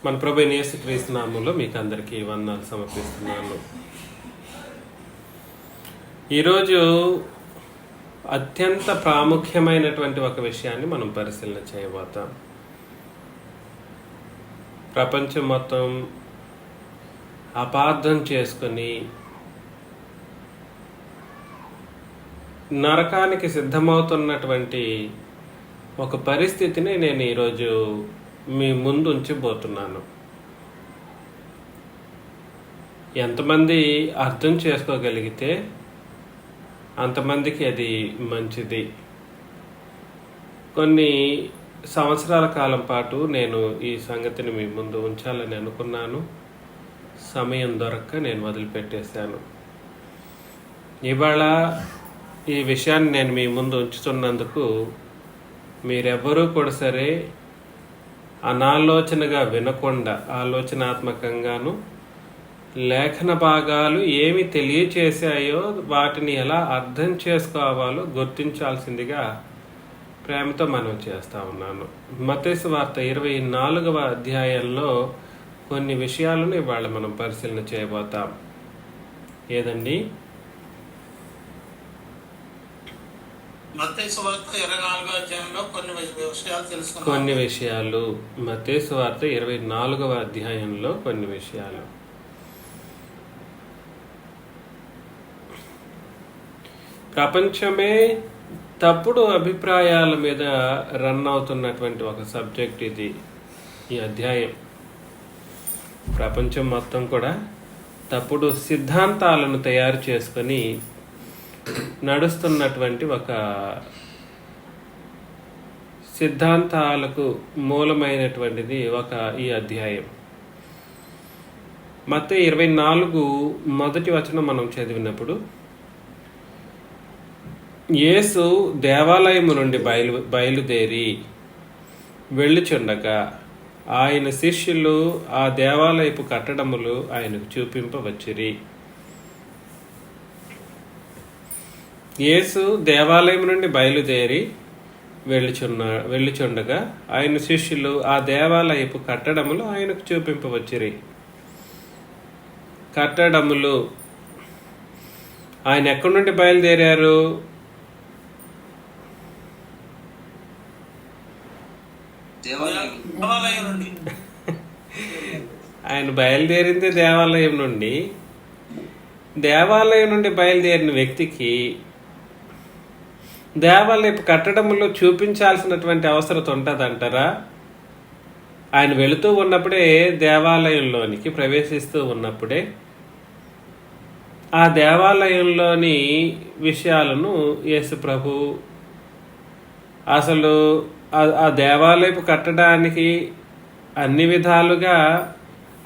మన ప్రభువైన యేసుక్రీస్తు నామములో మీకు అందరికీ వందనాలు సమర్పిస్తున్నాను. ఈరోజు అత్యంత ప్రాముఖ్యమైనటువంటి ఒక విషయాన్ని మనం పరిశీలన చేయబోతాం. ప్రపంచం మొత్తం అపార్థం చేసుకొని నరకానికి సిద్ధమవుతున్నటువంటి ఒక పరిస్థితిని నేను ఈరోజు మీ ముందు ఉంచబోతున్నాను. ఎంతమంది అర్థం చేసుకోగలిగితే అంతమందికి అది మంచిది. కొన్ని సంవత్సరాల కాలం పాటు నేను ఈ సంగతిని మీ ముందు ఉంచాలని అనుకున్నాను. సమయం దొరక్క నేను వదిలిపెట్టేశాను. ఇవాళ ఈ విషయాన్ని నేను మీ ముందు ఉంచుతున్నందుకు మీరెవ్వరూ కూడా సరే అనాలోచనగా వినకుండా ఆలోచనాత్మకంగాను లేఖన భాగాలు ఏమి తెలియచేశాయో వాటిని ఎలా అర్థం చేసుకోవాలో గుర్తించాల్సిందిగా ప్రేమతో మనం చేస్తూ ఉన్నాను. మత్తయి సువార్త 24వ అధ్యాయంలో కొన్ని విషయాలను ఇవాళ మనం పరిశీలన చేయబోతాం. ఏదండి? మత్తయి సువార్త 24వ అధ్యాయంలో కొన్ని విషయాలు మత్తయి సువార్త 24వ అధ్యాయంలో కొన్ని విషయాలు. ప్రపంచమే తప్పుడు అభిప్రాయాల మీద రన్ అవుతున్నటువంటి ఒక సబ్జెక్ట్ ఇది. ఈ అధ్యాయం ప్రపంచం మొత్తం కూడా తప్పుడు సిద్ధాంతాలను తయారు చేసుకొని నడుస్తున్నటువంటి ఒక సిద్ధాంతాలకు మూలమైనటువంటిది ఈ అధ్యాయం. మత్తయి 24 మొదటి వచనం మనం చదివినప్పుడు, యేసు దేవాలయము నుండి బయలుదేరి వెళ్ళుచుండగా ఆయన శిష్యులు ఆ దేవాలయపు కట్టడములు ఆయనకు చూపింపవచ్చిరి. యేసు దేవాలయం నుండి బయలుదేరి వెళ్ళుచుండగా ఆయన శిష్యులు ఆ దేవాలయపు కట్టడములు ఆయనకు చూపింపవచ్చిరి. కట్టడములు ఆయన ఎక్కడి నుండి బయలుదేరారు? ఆయన బయలుదేరింది దేవాలయం నుండి. దేవాలయం నుండి బయలుదేరిన వ్యక్తికి దేవాలయపు కట్టడంలో చూపించాల్సినటువంటి అవసరం ఉంటుందంటారా? ఆయన వెళుతూ ఉన్నప్పుడే, దేవాలయంలోనికి ప్రవేశిస్తూ ఉన్నప్పుడే ఆ దేవాలయంలోని విషయాలను యేసు ప్రభు అసలు ఆ దేవాలయపు కట్టడానికి అన్ని విధాలుగా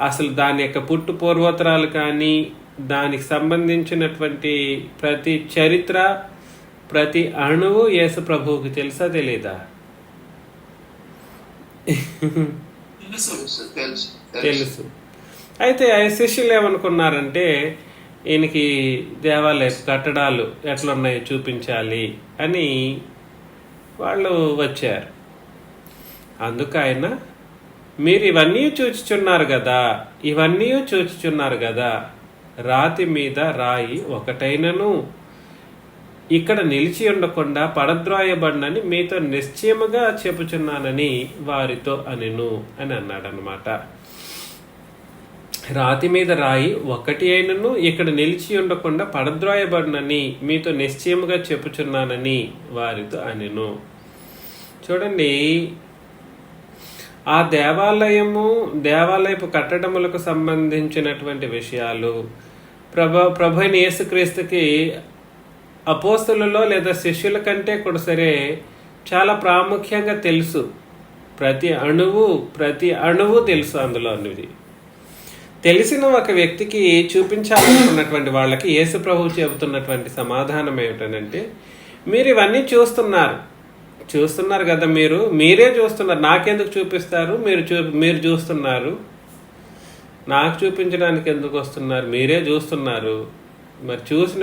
అసలు దాని యొక్క పుట్టు పూర్వోత్తరాలు కానీ దానికి సంబంధించినటువంటి ప్రతి చరిత్ర, ప్రతి అణువు యేసు ప్రభువుకి తెలుసా తెలీదా? తెలుసు. అయితే శిష్యులు ఏమనుకున్నారంటే, ఈయనకి దేవాలయ కట్టడాలు ఎట్లున్నాయో చూపించాలి అని వాళ్ళు వచ్చారు. అందుకు ఆయన, మీరు ఇవన్నీ చూచుచున్నారు కదా, రాతి మీద రాయి ఒకటైనను ఇక్కడ నిలిచి ఉండకుండా పడద్రోయబడినని మీతో నిశ్చయముగా చెప్పుచున్నానని వారితో అనెను అని అన్నాడనమాట. రాతి మీద రాయి ఒకటి అయినను ఇక్కడ నిలిచి ఉండకుండా పడద్రోయబడినని మీతో నిశ్చయముగా చెప్పుచున్నానని వారితో అనెను. చూడండి, ఆ దేవాలయపు కట్టడములకు సంబంధించినటువంటి విషయాలు ప్రభువైన యేసుక్రీస్తుకి అపోస్తలులో లేదా శిష్యుల కంటే కూడా సరే చాలా ప్రాముఖ్యంగా తెలుసు. ప్రతి అణువు తెలుసు అందులో అన్నది. తెలిసిన ఒక వ్యక్తికి చూపించాలనుకున్నటువంటి వాళ్ళకి యేసు ప్రభువు చెబుతున్నటువంటి సమాధానం ఏమిటనంటే, మీరు ఇవన్నీ చూస్తున్నారు కదా, మీరే చూస్తున్నారు, నాకెందుకు చూపిస్తారు? మీరు చూస్తున్నారు, నాకు చూపించడానికి ఎందుకు వస్తున్నారు? మీరే చూస్తున్నారు. మరి చూసిన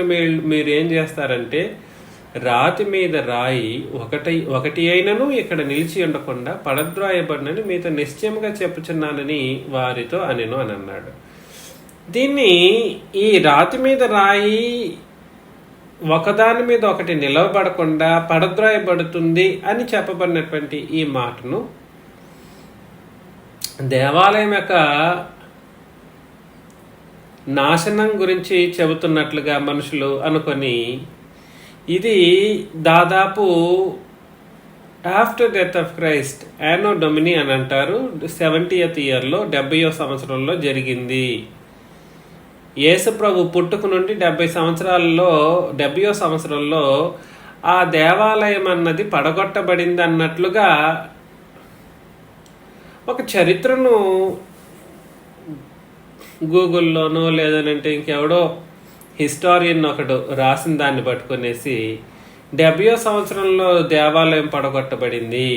మీరు ఏం చేస్తారంటే రాతి మీద రాయి ఒకటి అయినను ఇక్కడ నిలిచి ఉండకుండా పడద్రాయబడినని మీతో నిశ్చయముగా చెప్పుచున్నానని వారితో అనెను అని అన్నాడు. దీన్ని ఈ రాతి మీద రాయి ఒకదాని మీద ఒకటి నిలవబడకుండా పడద్రాయబడుతుంది అని చెప్పబడినటువంటి ఈ మాటను దేవాలయం యొక్క నాశనం గురించి చెబుతున్నట్లుగా మనుషులు అనుకొని, ఇది దాదాపు ఆఫ్టర్ డెత్ ఆఫ్ క్రైస్ట్ యానో డొమిని అని అంటారు, 70th ఇయర్లో 70వ సంవత్సరంలో జరిగింది. యేసు ప్రభు పుట్టుక నుండి 70వ సంవత్సరంలో ఆ దేవాలయం అన్నది పడగొట్టబడింది అన్నట్లుగా ఒక చరిత్రను గూగుల్లోనో లేదనంటే ఇంకెవడో హిస్టారియన్ ఒకడు రాసిన దాన్ని పట్టుకునేసి 70వ సంవత్సరంలో దేవాలయం పడగొట్టబడింది,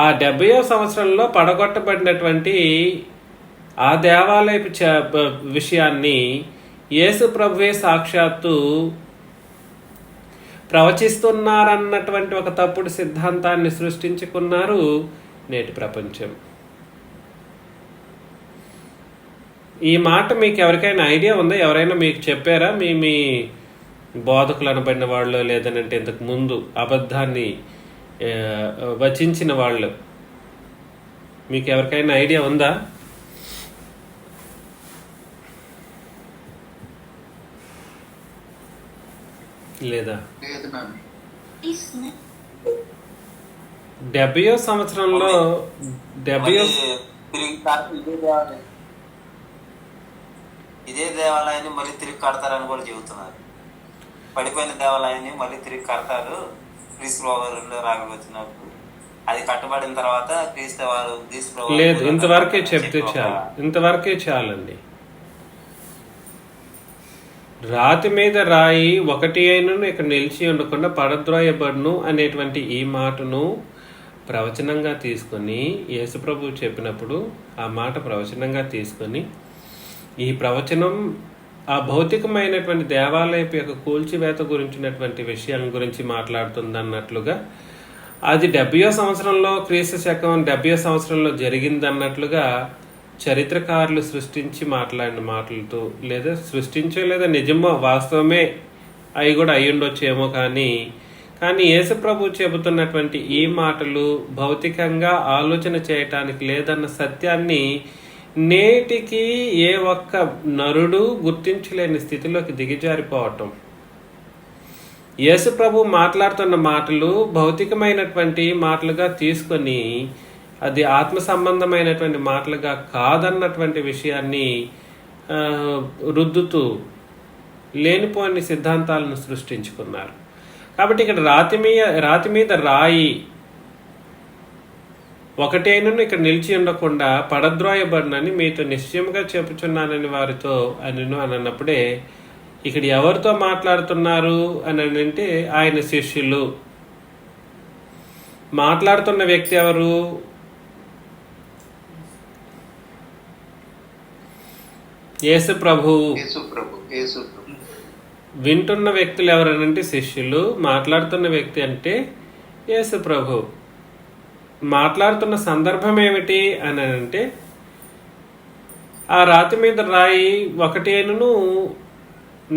ఆ 70వ సంవత్సరంలో పడగొట్టబడినటువంటి ఆ దేవాలయపు విషయాన్ని యేసు ప్రభువే సాక్షాత్తు ప్రవచిస్తున్నారన్నటువంటి ఒక తప్పుడు సిద్ధాంతాన్ని సృష్టించుకున్నారు నేటి ప్రపంచం. ఈ మాట మీకు ఎవరికైనా ఐడియా ఉందా? ఎవరైనా మీకు చెప్పారా? మీ బోధకులు అనబడిన వాళ్ళు, లేదనంటే ఇంతకు ముందు అబద్ధాన్ని వచించిన వాళ్ళు, మీకు ఎవరికైనా ఐడియా ఉందా? లేదా? 70వ సంవత్సరంలో ఇదే దేవాలయాన్ని మళ్ళీ తిరిగి కడతారని కూడా చెబుతున్నారు. పడిపోయిన దేవాలయాన్ని మళ్ళీ తిరిగి కడతారు క్రీస్తు రాకడ వచ్చినప్పుడు. అది కట్టబడిన తర్వాత క్రీస్తు లేదు, ఇంతవరకే చెప్తే చాలు, ఇంతవరకే చాలండి. రాతి మీద రాయి ఒకటి అయినను ఇక్కడ నిలిచి ఉండకుండా పడద్రోయబడును అనేటువంటి ఈ మాటను ప్రవచనంగా తీసుకొని యేసుప్రభు చెప్పినప్పుడు ఆ మాట ప్రవచనంగా తీసుకొని ఈ ప్రవచనం ఆ భౌతికమైనటువంటి దేవాలయపు యొక్క కూల్చివేత గురించినటువంటి విషయం గురించి మాట్లాడుతుంది అన్నట్లుగా, అది 70వ సంవత్సరంలో క్రీస్తు శకం 70వ సంవత్సరంలో జరిగింది అన్నట్లుగా చరిత్రకారులు సృష్టించి మాట్లాడిన మాటలతో, లేదా సృష్టించో లేదా నిజమో వాస్తవమే అవి కూడా అయి ఉండొచ్చేమో, కానీ యేసు ప్రభు చెబుతున్నటువంటి ఈ మాటలు భౌతికంగా ఆలోచన చేయటానికి లేదన్న సత్యాన్ని నేటికి ఏ ఒక్క నరుడు గుర్తించలేని స్థితిలోకి దిగజారిపోవటం. యేసు ప్రభు మాట్లాడుతున్న మాటలు భౌతికమైనటువంటి మాటలుగా తీసుకొని అది ఆత్మ సంబంధమైనటువంటి మాటలుగా కాదన్నటువంటి విషయాన్ని రుద్దుతూ లేనిపోని సిద్ధాంతాలను సృష్టించుకున్నారు. కాబట్టి ఇక్కడ రాతి మీద రాయి ఒకటేనను ఇక్కడ నిలిచి ఉండకుండా పడద్రోయబడినని మీతో నిశ్చయముగా చెప్పుచున్నానని వారితో అని అన్నప్పుడే ఇక్కడ ఎవరితో మాట్లాడుతున్నారు అని అంటే ఆయన శిష్యులు. మాట్లాడుతున్న వ్యక్తి ఎవరు? యేసు ప్రభు. వింటున్న వ్యక్తులు ఎవరనంటే శిష్యులు, మాట్లాడుతున్న వ్యక్తి అంటే యేసు ప్రభు. మాట్లాడుతున్న సందర్భం ఏమిటి అని అంటే ఆ రాతి మీద రాయి ఒకటేను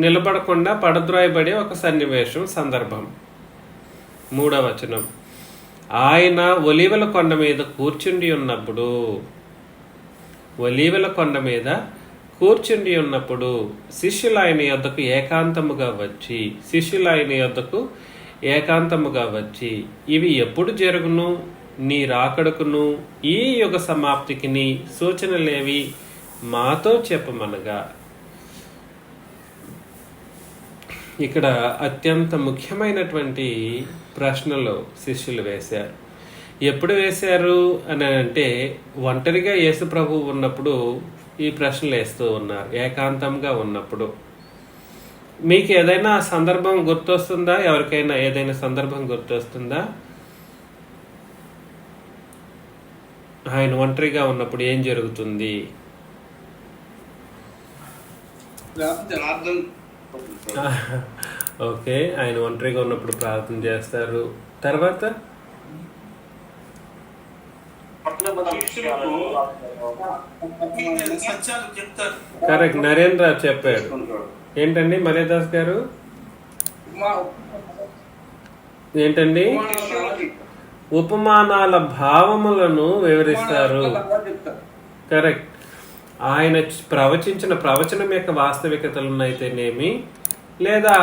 నిలబడకుండా పడద్రాయబడే ఒక సన్నివేశం, సందర్భం. 3వ వచనం, ఆయన ఒలీవల కొండ మీద కూర్చుండి ఉన్నప్పుడు, ఒలీవల కొండ మీద కూర్చుండి ఉన్నప్పుడు శిష్యులు ఆయన యొద్దకు ఏకాంతముగా వచ్చి ఇవి ఎప్పుడు జరుగును, నీ రాకడకును ఈ యుగ సమాప్తికి నీ సూచనలేవి మాతో చెప్పమనగా. ఇక్కడ అత్యంత ముఖ్యమైనటువంటి ప్రశ్నలు శిష్యులు వేశారు. ఎప్పుడు వేశారు అని అంటే ఒంటరిగా యేసు ప్రభు ఉన్నప్పుడు ఈ ప్రశ్నలు వేస్తూ ఉన్నారు, ఏకాంతంగా ఉన్నప్పుడు. మీకు ఏదైనా సందర్భం గుర్తొస్తుందా? ఎవరికైనా ఏదైనా సందర్భం గుర్తొస్తుందా? ఆయన ఒంటరిగా ఉన్నప్పుడు ఏం జరుగుతుంది? ఓకే, ఆయన ఒంటరిగా ఉన్నప్పుడు ప్రార్థన చేస్తారు. తర్వాత సత్యాలు చెప్తారు. కరెక్ట్, నరేంద్ర చెప్పాడు. ఏంటండి మరేదాస్ గారు? ఏంటండి? ఉపమానాల భావములను వివరిస్తారు. కరెక్ట్. ఆయన ప్రవచించిన ప్రవచనం యొక్క వాస్తవికతలనైతేనేమి, లేదా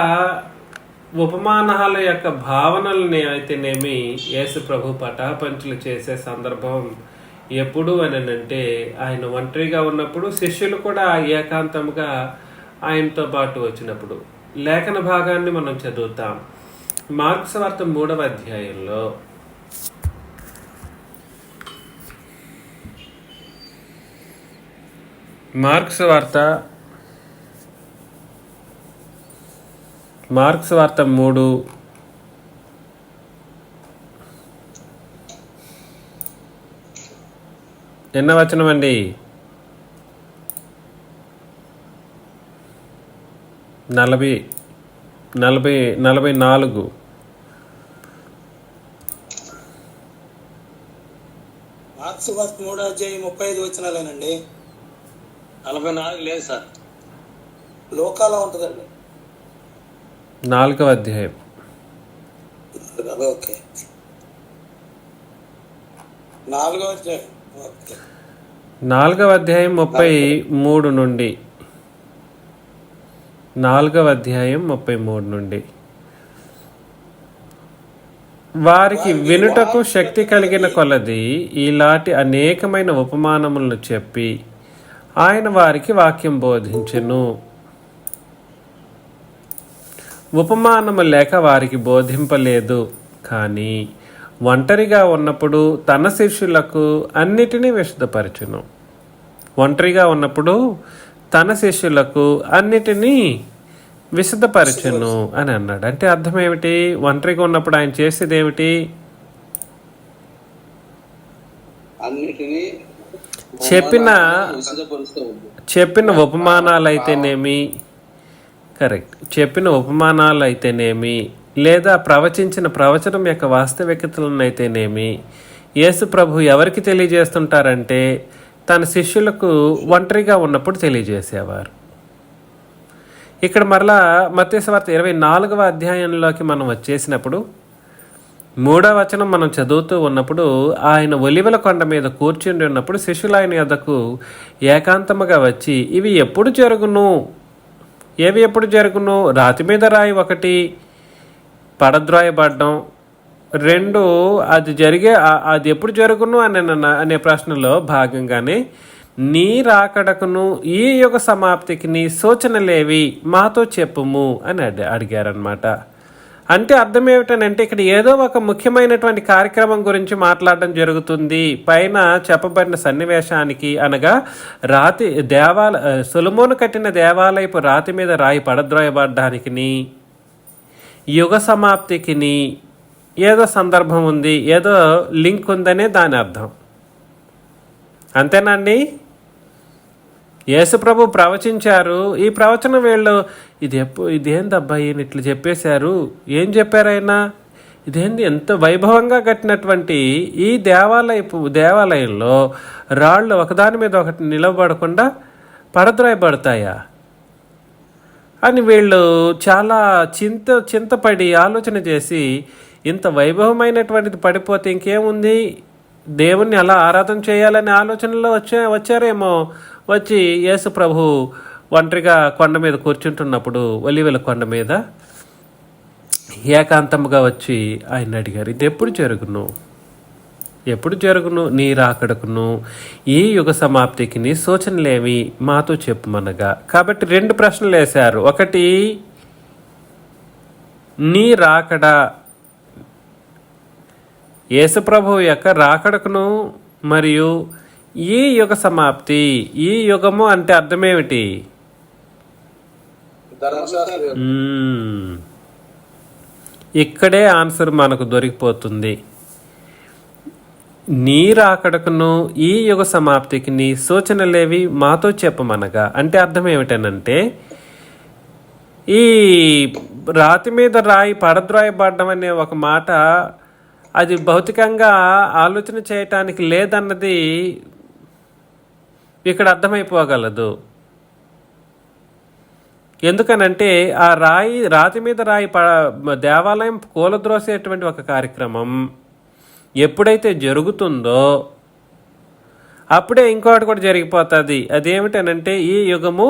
ఉపమానాల యొక్క భావనలని అయితేనేమి యేసు ప్రభు పటాపంచులు చేసే సందర్భం ఎప్పుడు అని అంటే ఆయన ఒంటరిగా ఉన్నప్పుడు, శిష్యులు కూడా ఏకాంతముగా ఆయనతో పాటు వచ్చినప్పుడు. లేఖన భాగాన్ని మనం చదువుతాం. మార్క్స్ వార్త 3వ అధ్యాయంలో మార్క్స్ వార్త 3 ఎన్న వచనం అండి? 44. మార్క్స్ వార్త 3వ అధ్యాయం 35 వచనాలేనండి. 44 లేదు సార్. లోకాలో ఉంటుందండి. 4వ అధ్యాయం. ఓకే, 4వ అధ్యాయం. ఓకే, 4వ అధ్యాయం 33 నుండి 4వ అధ్యాయం 33 నుండి. వారికి వినుటకు శక్తి కలిగిన కొలది ఇలాంటి అనేకమైన ఉపమానములను చెప్పి ఆయన వారికి వాక్యం బోధించెను. ఉపమానము లేక వారికి బోధింపలేదు, కానీ ఒంటరిగా ఉన్నప్పుడు తన శిష్యులకు అన్నిటినీ విశదపరచును. ఒంటరిగా ఉన్నప్పుడు తన శిష్యులకు అన్నిటినీ విశదపరచును అని అన్నాడు. అంటే అర్థం ఏమిటి? ఒంటరిగా ఉన్నప్పుడు ఆయన చేసేది ఏమిటి? అన్నిటినీ చెప్పిన ఉపమానాలు అయితేనేమి, కరెక్ట్, చెప్పిన ఉపమానాలు అయితేనేమి, లేదా ప్రవచించిన ప్రవచనం యొక్క వాస్తవికతలను అయితేనేమి యేసు ప్రభు ఎవరికి తెలియజేస్తుంటారంటే తన శిష్యులకు ఒంటరిగా ఉన్నప్పుడు తెలియజేసేవారు. ఇక్కడ మరలా మత్తయి సువార్త 24వ అధ్యాయంలోకి మనం వచ్చేసినప్పుడు 3వ వచనం మనం చదువుతూ ఉన్నప్పుడు ఆయన ఒలివల కొండ మీద కూర్చుని ఉన్నప్పుడు శిష్యులు ఆయన యొద్దకు ఏకాంతముగా వచ్చి, ఇవి ఎప్పుడు జరుగును? ఏవి ఎప్పుడు జరుగును? రాతి మీద రాయి ఒకటి పడద్రోయబడ్డం, 2 అది ఎప్పుడు జరుగును అనే ప్రశ్నలో భాగంగానే నీ రాకడకును ఈ యుగ సమాప్తికి నీ సూచనలేవి మాతో చెప్పుము అని అడిగారనమాట. అంటే అర్థం ఏమిటనంటే ఇక్కడ ఏదో ఒక ముఖ్యమైనటువంటి కార్యక్రమం గురించి మాట్లాడడం జరుగుతుంది. పైన చెప్పబడిన సన్నివేశానికి అనగా సొలొమోను కట్టిన దేవాలయపు రాతి మీద రాయి పడద్రోయబడ్డానికి, యుగ సమాప్తికి ఏదో సందర్భం ఉంది, ఏదో లింక్ ఉందనే దాని అర్థం. అంతేనండి. యేసు ప్రభు ప్రవచించారు. ఈ ప్రవచనం వీళ్ళు ఇదేందబ్బా ఈయన ఇట్లా చెప్పేశారు, ఏం చెప్పారైనా, ఇదేంది ఎంత వైభవంగా కట్టినటువంటి ఈ దేవాలయంలో రాళ్ళు ఒకదాని మీద ఒకటి నిలబడకుండా పడద్రోయబడతాయా అని వీళ్ళు చాలా చింతపడి ఆలోచన చేసి, ఇంత వైభవమైనటువంటిది పడిపోతే ఇంకేముంది, దేవుణ్ణి అలా ఆరాధన చేయాలనే ఆలోచనలో వచ్చారేమో. వచ్చి యేసు ప్రభు ఒంటరిగా కొండ మీద కూర్చుంటున్నప్పుడు ఒలివల కొండ మీద ఏకాంతముగా వచ్చి ఆయన అడిగారు, ఇది ఎప్పుడు జరుగును నీ రాకడకును ఈ యుగ సమాప్తికి నీ సూచనలేమి మాతో చెప్పుమనగా. కాబట్టి 2 ప్రశ్నలు వేశారు. ఒకటి, నీ రాకడ, యేసుప్రభు యొక్క రాకడకును, మరియు ఈ యుగ సమాప్తి. ఈ యుగము అంటే అర్థమేమిటి? ఇక్కడే ఆన్సర్ మనకు దొరికిపోతుంది. నీ రాకడకును ఈ యుగ సమాప్తికి నీ సూచనలేవి మాతో చెప్పమనగా. అంటే అర్థం ఏమిటనంటే ఈ రాతి మీద రాయి పడద్రాయబడ్డం అనే ఒక మాట అది భౌతికంగా ఆలోచన చేయటానికి లేదన్నది ఇక్కడ అర్థమైపోగలదు. ఎందుకనంటే ఆ రాతి మీద రాయి దేవాలయం కూలద్రోసేటువంటి ఒక కార్యక్రమం ఎప్పుడైతే జరుగుతుందో అప్పుడే ఇంకోటి కూడా జరిగిపోతుంది. అదేమిటనంటే ఈ యుగము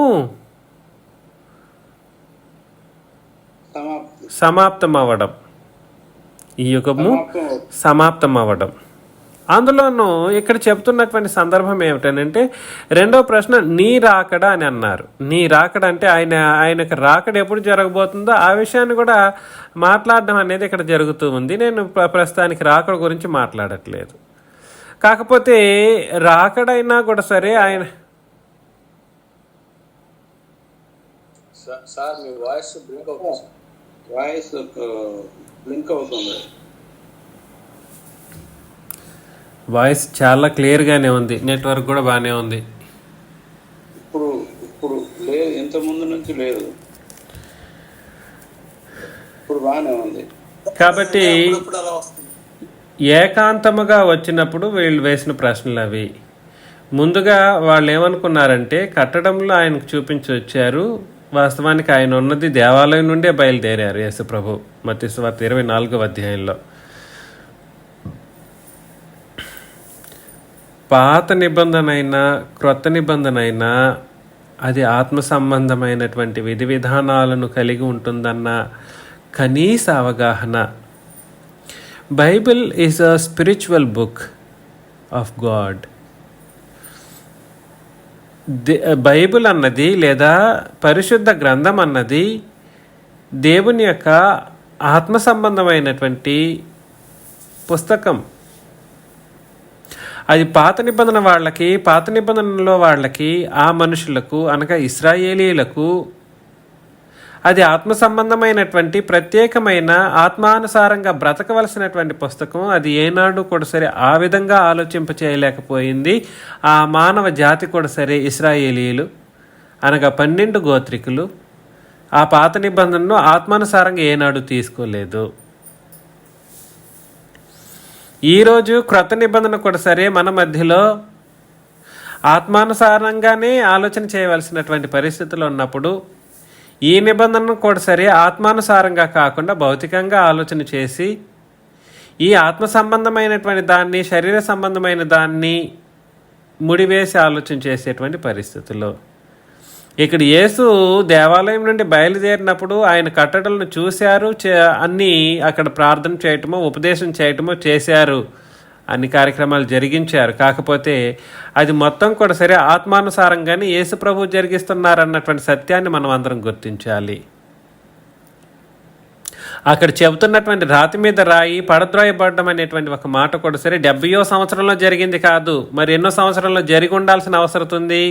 సమాప్తం అవ్వడం, ఈ యుగము సమాప్తం అవ్వడం. అందులోనూ ఇక్కడ చెప్తున్నటువంటి సందర్భం ఏమిటనంటే రెండో ప్రశ్న నీ రాకడ అని అన్నారు. నీ రాకడ అంటే ఆయనకు రాకడ ఎప్పుడు జరగబోతుందో ఆ విషయాన్ని కూడా మాట్లాడడం అనేది ఇక్కడ జరుగుతూ ఉంది. నేను ప్రస్తుతానికి రాకడ గురించి మాట్లాడట్లేదు. కాకపోతే రాకడైనా కూడా సరే ఆయన సార్ మీ వాయిస్ బ్లింక్ అవుతుంది. వాయిస్ చాలా క్లియర్గానే ఉంది, నెట్వర్క్ కూడా బాగానే ఉంది. ఇప్పుడు లేదు, ఇంత ముందు నుంచి లేదు, ఇప్పుడు బాగానే ఉంది. కాబట్టి ఇప్పుడు అలా వస్తుంది. ఏకాంతముగా వచ్చినప్పుడు వీళ్ళు వేసిన ప్రశ్నలు అవి. ముందుగా వాళ్ళు ఏమనుకున్నారంటే కట్టడంలో ఆయనకు చూపించి వచ్చారు, వాస్తవానికి ఆయన ఉన్నది దేవాలయం నుండే బయలుదేరారు యేసు ప్రభు. మత్తయి సువార్త 24వ అధ్యాయంలో పాత నిబంధన అయినా క్రొత్త నిబంధన అయినా అది ఆత్మ సంబంధమైనటువంటి విధి విధానాలను కలిగి ఉంటుందన్న కనీస అవగాహన. Bible is a spiritual book of God. Bible అన్నది లేదా పరిశుద్ధ గ్రంథం అన్నది దేవుని యొక్క ఆత్మ సంబంధమైనటువంటి పుస్తకం. అది పాత నిబంధన వాళ్ళకి, పాత నిబంధనలో వాళ్ళకి, ఆ మనుషులకు అనగా ఇశ్రాయేలీలకు అది ఆత్మ సంబంధమైనటువంటి ప్రత్యేకమైన ఆత్మానుసారంగా బ్రతకవలసినటువంటి పుస్తకం. అది ఏనాడు కూడా సరే ఆ విధంగా ఆలోచింప చేయలేకపోయింది ఆ మానవ జాతి కూడా సరే. ఇశ్రాయేలీలు అనగా 12 గోత్రికులు ఆ పాత నిబంధనను ఆత్మానుసారంగా ఏనాడు తీసుకోలేదు. ఈరోజు క్రొత్త నిబంధన కూడా సరే మన మధ్యలో ఆత్మానుసారంగానే ఆలోచన చేయవలసినటువంటి పరిస్థితులు ఉన్నప్పుడు ఈ నిబంధనను కూడా సరే ఆత్మానుసారంగా కాకుండా భౌతికంగా ఆలోచన చేసి ఈ ఆత్మ సంబంధమైనటువంటి దాన్ని శరీర సంబంధమైన దాన్ని ముడివేసి ఆలోచన చేసేటువంటి పరిస్థితుల్లో ఇక్కడ యేసు దేవాలయం నుండి బయలుదేరినప్పుడు ఆయన కట్టడలను చూశారు, అన్నీ అక్కడ ప్రార్థన చేయటమో ఉపదేశం చేయటమో చేశారు, అన్ని కార్యక్రమాలు జరిగించారు. కాకపోతే అది మొత్తం కూడా సరే ఆత్మానుసారంగానే యేసు ప్రభు జరిగిస్తున్నారన్నటువంటి సత్యాన్ని మనం అందరం గుర్తించాలి. అక్కడ చెబుతున్నటువంటి రాతి మీద రాయి పడద్రోయబడడం అనేటువంటి ఒక మాట కూడా సరే 70వ సంవత్సరంలో జరిగింది కాదు, మరి ఎన్నో సంవత్సరంలో జరిగి ఉండాల్సిన అవసరం ఉంది.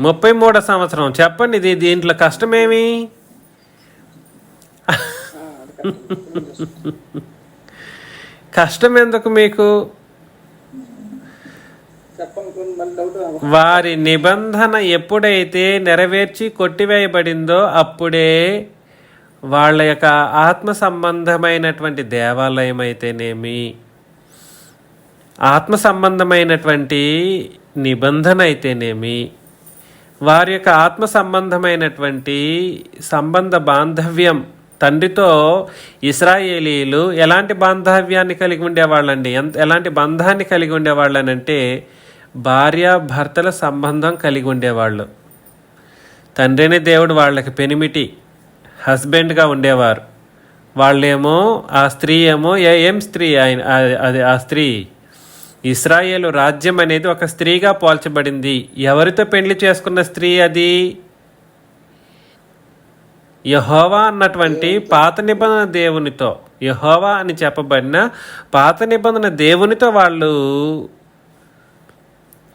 33వ సంవత్సరం. చెప్పండి, దీంట్లో కష్టమేమి? కష్టం ఎందుకు మీకు? వారి నిబంధన ఎప్పుడైతే నెరవేర్చి కొట్టివేయబడిందో అప్పుడే వాళ్ళ యొక్క ఆత్మ సంబంధమైనటువంటి దేవాలయం అయితేనేమి, ఆత్మ సంబంధమైనటువంటి నిబంధన అయితేనేమి, వారి యొక్క ఆత్మ సంబంధమైనటువంటి సంబంధ బాంధవ్యం తండ్రితో ఇశ్రాయేలీలు ఎలాంటి బాంధవ్యాన్ని కలిగి ఉండేవాళ్ళండి, ఎలాంటి బంధాన్ని కలిగి ఉండేవాళ్ళనంటే భార్య భర్తల సంబంధం కలిగి ఉండేవాళ్ళు. తండ్రిని దేవుడు వాళ్ళకి పెనిమిటి హస్బెండ్గా ఉండేవారు. వాళ్ళేమో ఆ స్త్రీ ఏమో ఏం స్త్రీ అది ఆ స్త్రీ ఇశ్రాయేలు రాజ్యం అనేది ఒక స్త్రీగా పోల్చబడింది. ఎవరితో పెళ్లి చేసుకున్న స్త్రీ అది? యెహోవా అన్నటువంటి పాత నిబంధన దేవునితో, యెహోవా అని చెప్పబడిన పాత నిబంధన దేవునితో వాళ్ళు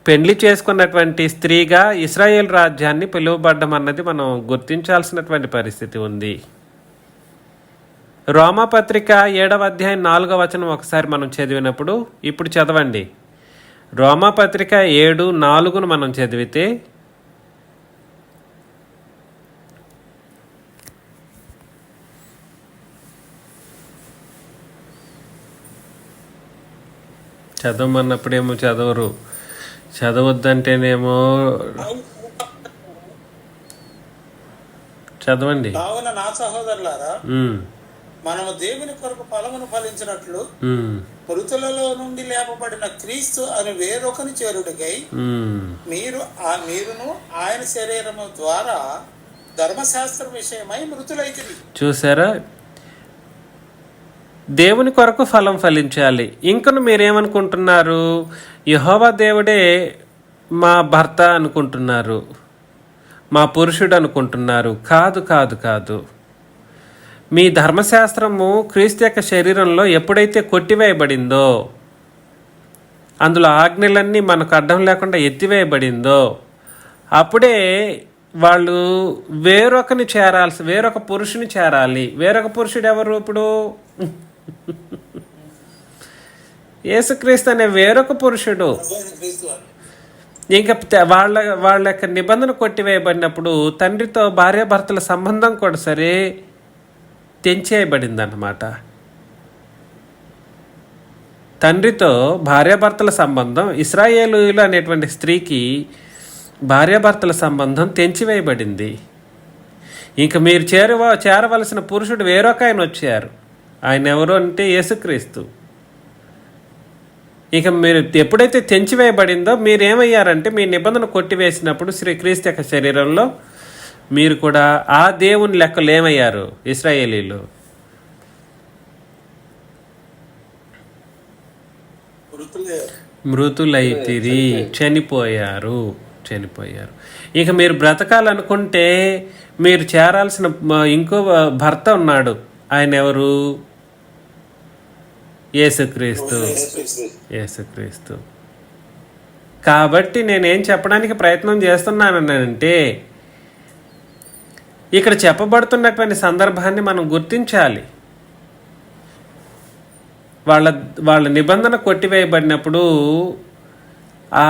పెళ్లి చేసుకున్నటువంటి స్త్రీగా ఇశ్రాయేల్ రాజ్యాన్ని పిలువబడ్డం అన్నది మనం గుర్తించాల్సినటువంటి పరిస్థితి ఉంది. రోమాపత్రిక 7వ అధ్యాయం 4వ వచనం ఒకసారి మనం చదివినప్పుడు, ఇప్పుడు చదవండి. రోమాపత్రిక 7:4 మనం చదివితే, చదవమన్నప్పుడేమో చదవరు, చదవద్దంటేనేమో చదవండి. కావున నా సహోదరులారా, ఉమ్, మనము దేవుని కొరకు ఫలమును ఫలించినట్లు ఉమ్, మృతులలో నుండి లేపబడిన క్రీస్తు అని వేరొకని చేరుడికై ఉమ్. మీరును ఆయన శరీరము ద్వారా ధర్మశాస్త్ర విషయమై మృతులైతిరి. చూసారా, దేవుని కొరకు ఫలం ఫలించాలి. ఇంకను మీరేమనుకుంటున్నారు? యెహోవా దేవుడే మా భర్త అనుకుంటున్నారు, మా పురుషుడు అనుకుంటున్నారు. కాదు కాదు కాదు. మీ ధర్మశాస్త్రము క్రీస్తు యొక్క శరీరంలో ఎప్పుడైతే కొట్టివేయబడిందో, అందులో ఆజ్ఞలన్నీ మనకు అడ్డం లేకుండా ఎత్తివేయబడిందో, అప్పుడే వాళ్ళు వేరొక పురుషుని చేరాలి. వేరొక పురుషుడు ఎవరు? ఇప్పుడు యేసుక్రీస్తు అనే వేరొక పురుషుడు. క్రీస్తు వారు. ఇంకా వాళ్ళ యొక్క నిబంధన కొట్టివేయబడినప్పుడు తండ్రితో భార్యాభర్తల సంబంధం కూడా సరే తెంచేయబడింది అన్నమాట. తండ్రితో భార్యాభర్తల సంబంధం, ఇశ్రాయేలీయులు అనేటువంటి స్త్రీకి భార్యాభర్తల సంబంధం తెంచివేయబడింది. ఇంక మీరు చేరవలసిన పురుషుడు వేరొక ఆయన వచ్చారు. ఆయన ఎవరు అంటే యేసుక్రీస్తు. ఇక మీరు ఎప్పుడైతే తెంచివేయబడిందో మీరేమయ్యారంటే, మీ నిబంధన కొట్టివేసినప్పుడు శ్రీక్రీస్తు యొక్క శరీరంలో మీరు కూడా ఆ దేవుని లెక్కలు ఏమయ్యారు? ఇశ్రాయేలీలు మృతులైతిరి, చనిపోయారు. ఇక మీరు బ్రతకాలనుకుంటే మీరు చేరాల్సిన ఇంకో భర్త ఉన్నాడు. ఆయన ఎవరు? యేసుక్రీస్తు. కాబట్టి నేనేం చెప్పడానికి ప్రయత్నం చేస్తున్నానంటే, ఇక్కడ చెప్పబడుతున్నటువంటి సందర్భాన్ని మనం గుర్తించాలి. వాళ్ళ నిబంధన కొట్టివేయబడినప్పుడు ఆ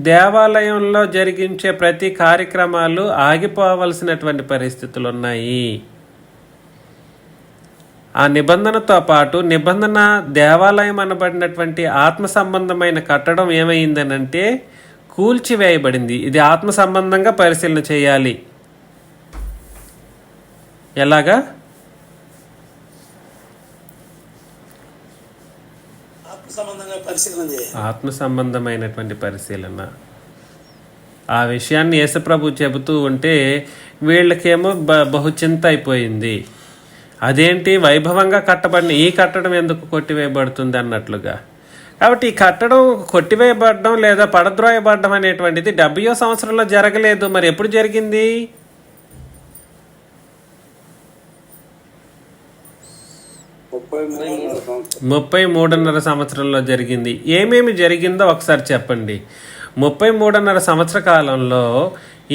దేవాలయంలో జరిగించే ప్రతి కార్యక్రమాలు ఆగిపోవలసినటువంటి పరిస్థితులు ఉన్నాయి. ఆ నిబంధనతో పాటు దేవాలయం అనబడినటువంటి ఆత్మ సంబంధమైన కట్టడం ఏమైందనంటే కూల్చివేయబడింది. ఇది ఆత్మ సంబంధంగా పరిశీలన చేయాలి. ఎలాగా? ఆత్మ సంబంధమైనటువంటి పరిశీలన. ఆ విషయాన్ని యేసుప్రభు చెబుతూ ఉంటే వీళ్ళకేమో బహుచింత అయిపోయింది. అదేంటి, వైభవంగా కట్టబడిన ఈ కట్టడం ఎందుకు కొట్టివేయబడుతుంది అన్నట్లుగా. కాబట్టి ఈ కట్టడం కొట్టివేయబడడం లేదా పడద్రోయబడడం అనేటువంటిది 70వ సంవత్సరంలో జరగలేదు. మరి ఎప్పుడు జరిగింది? ముప్పై 33.5 సంవత్సరంలో జరిగింది. ఏమేమి జరిగిందో ఒకసారి చెప్పండి. 33.5 సంవత్సర కాలంలో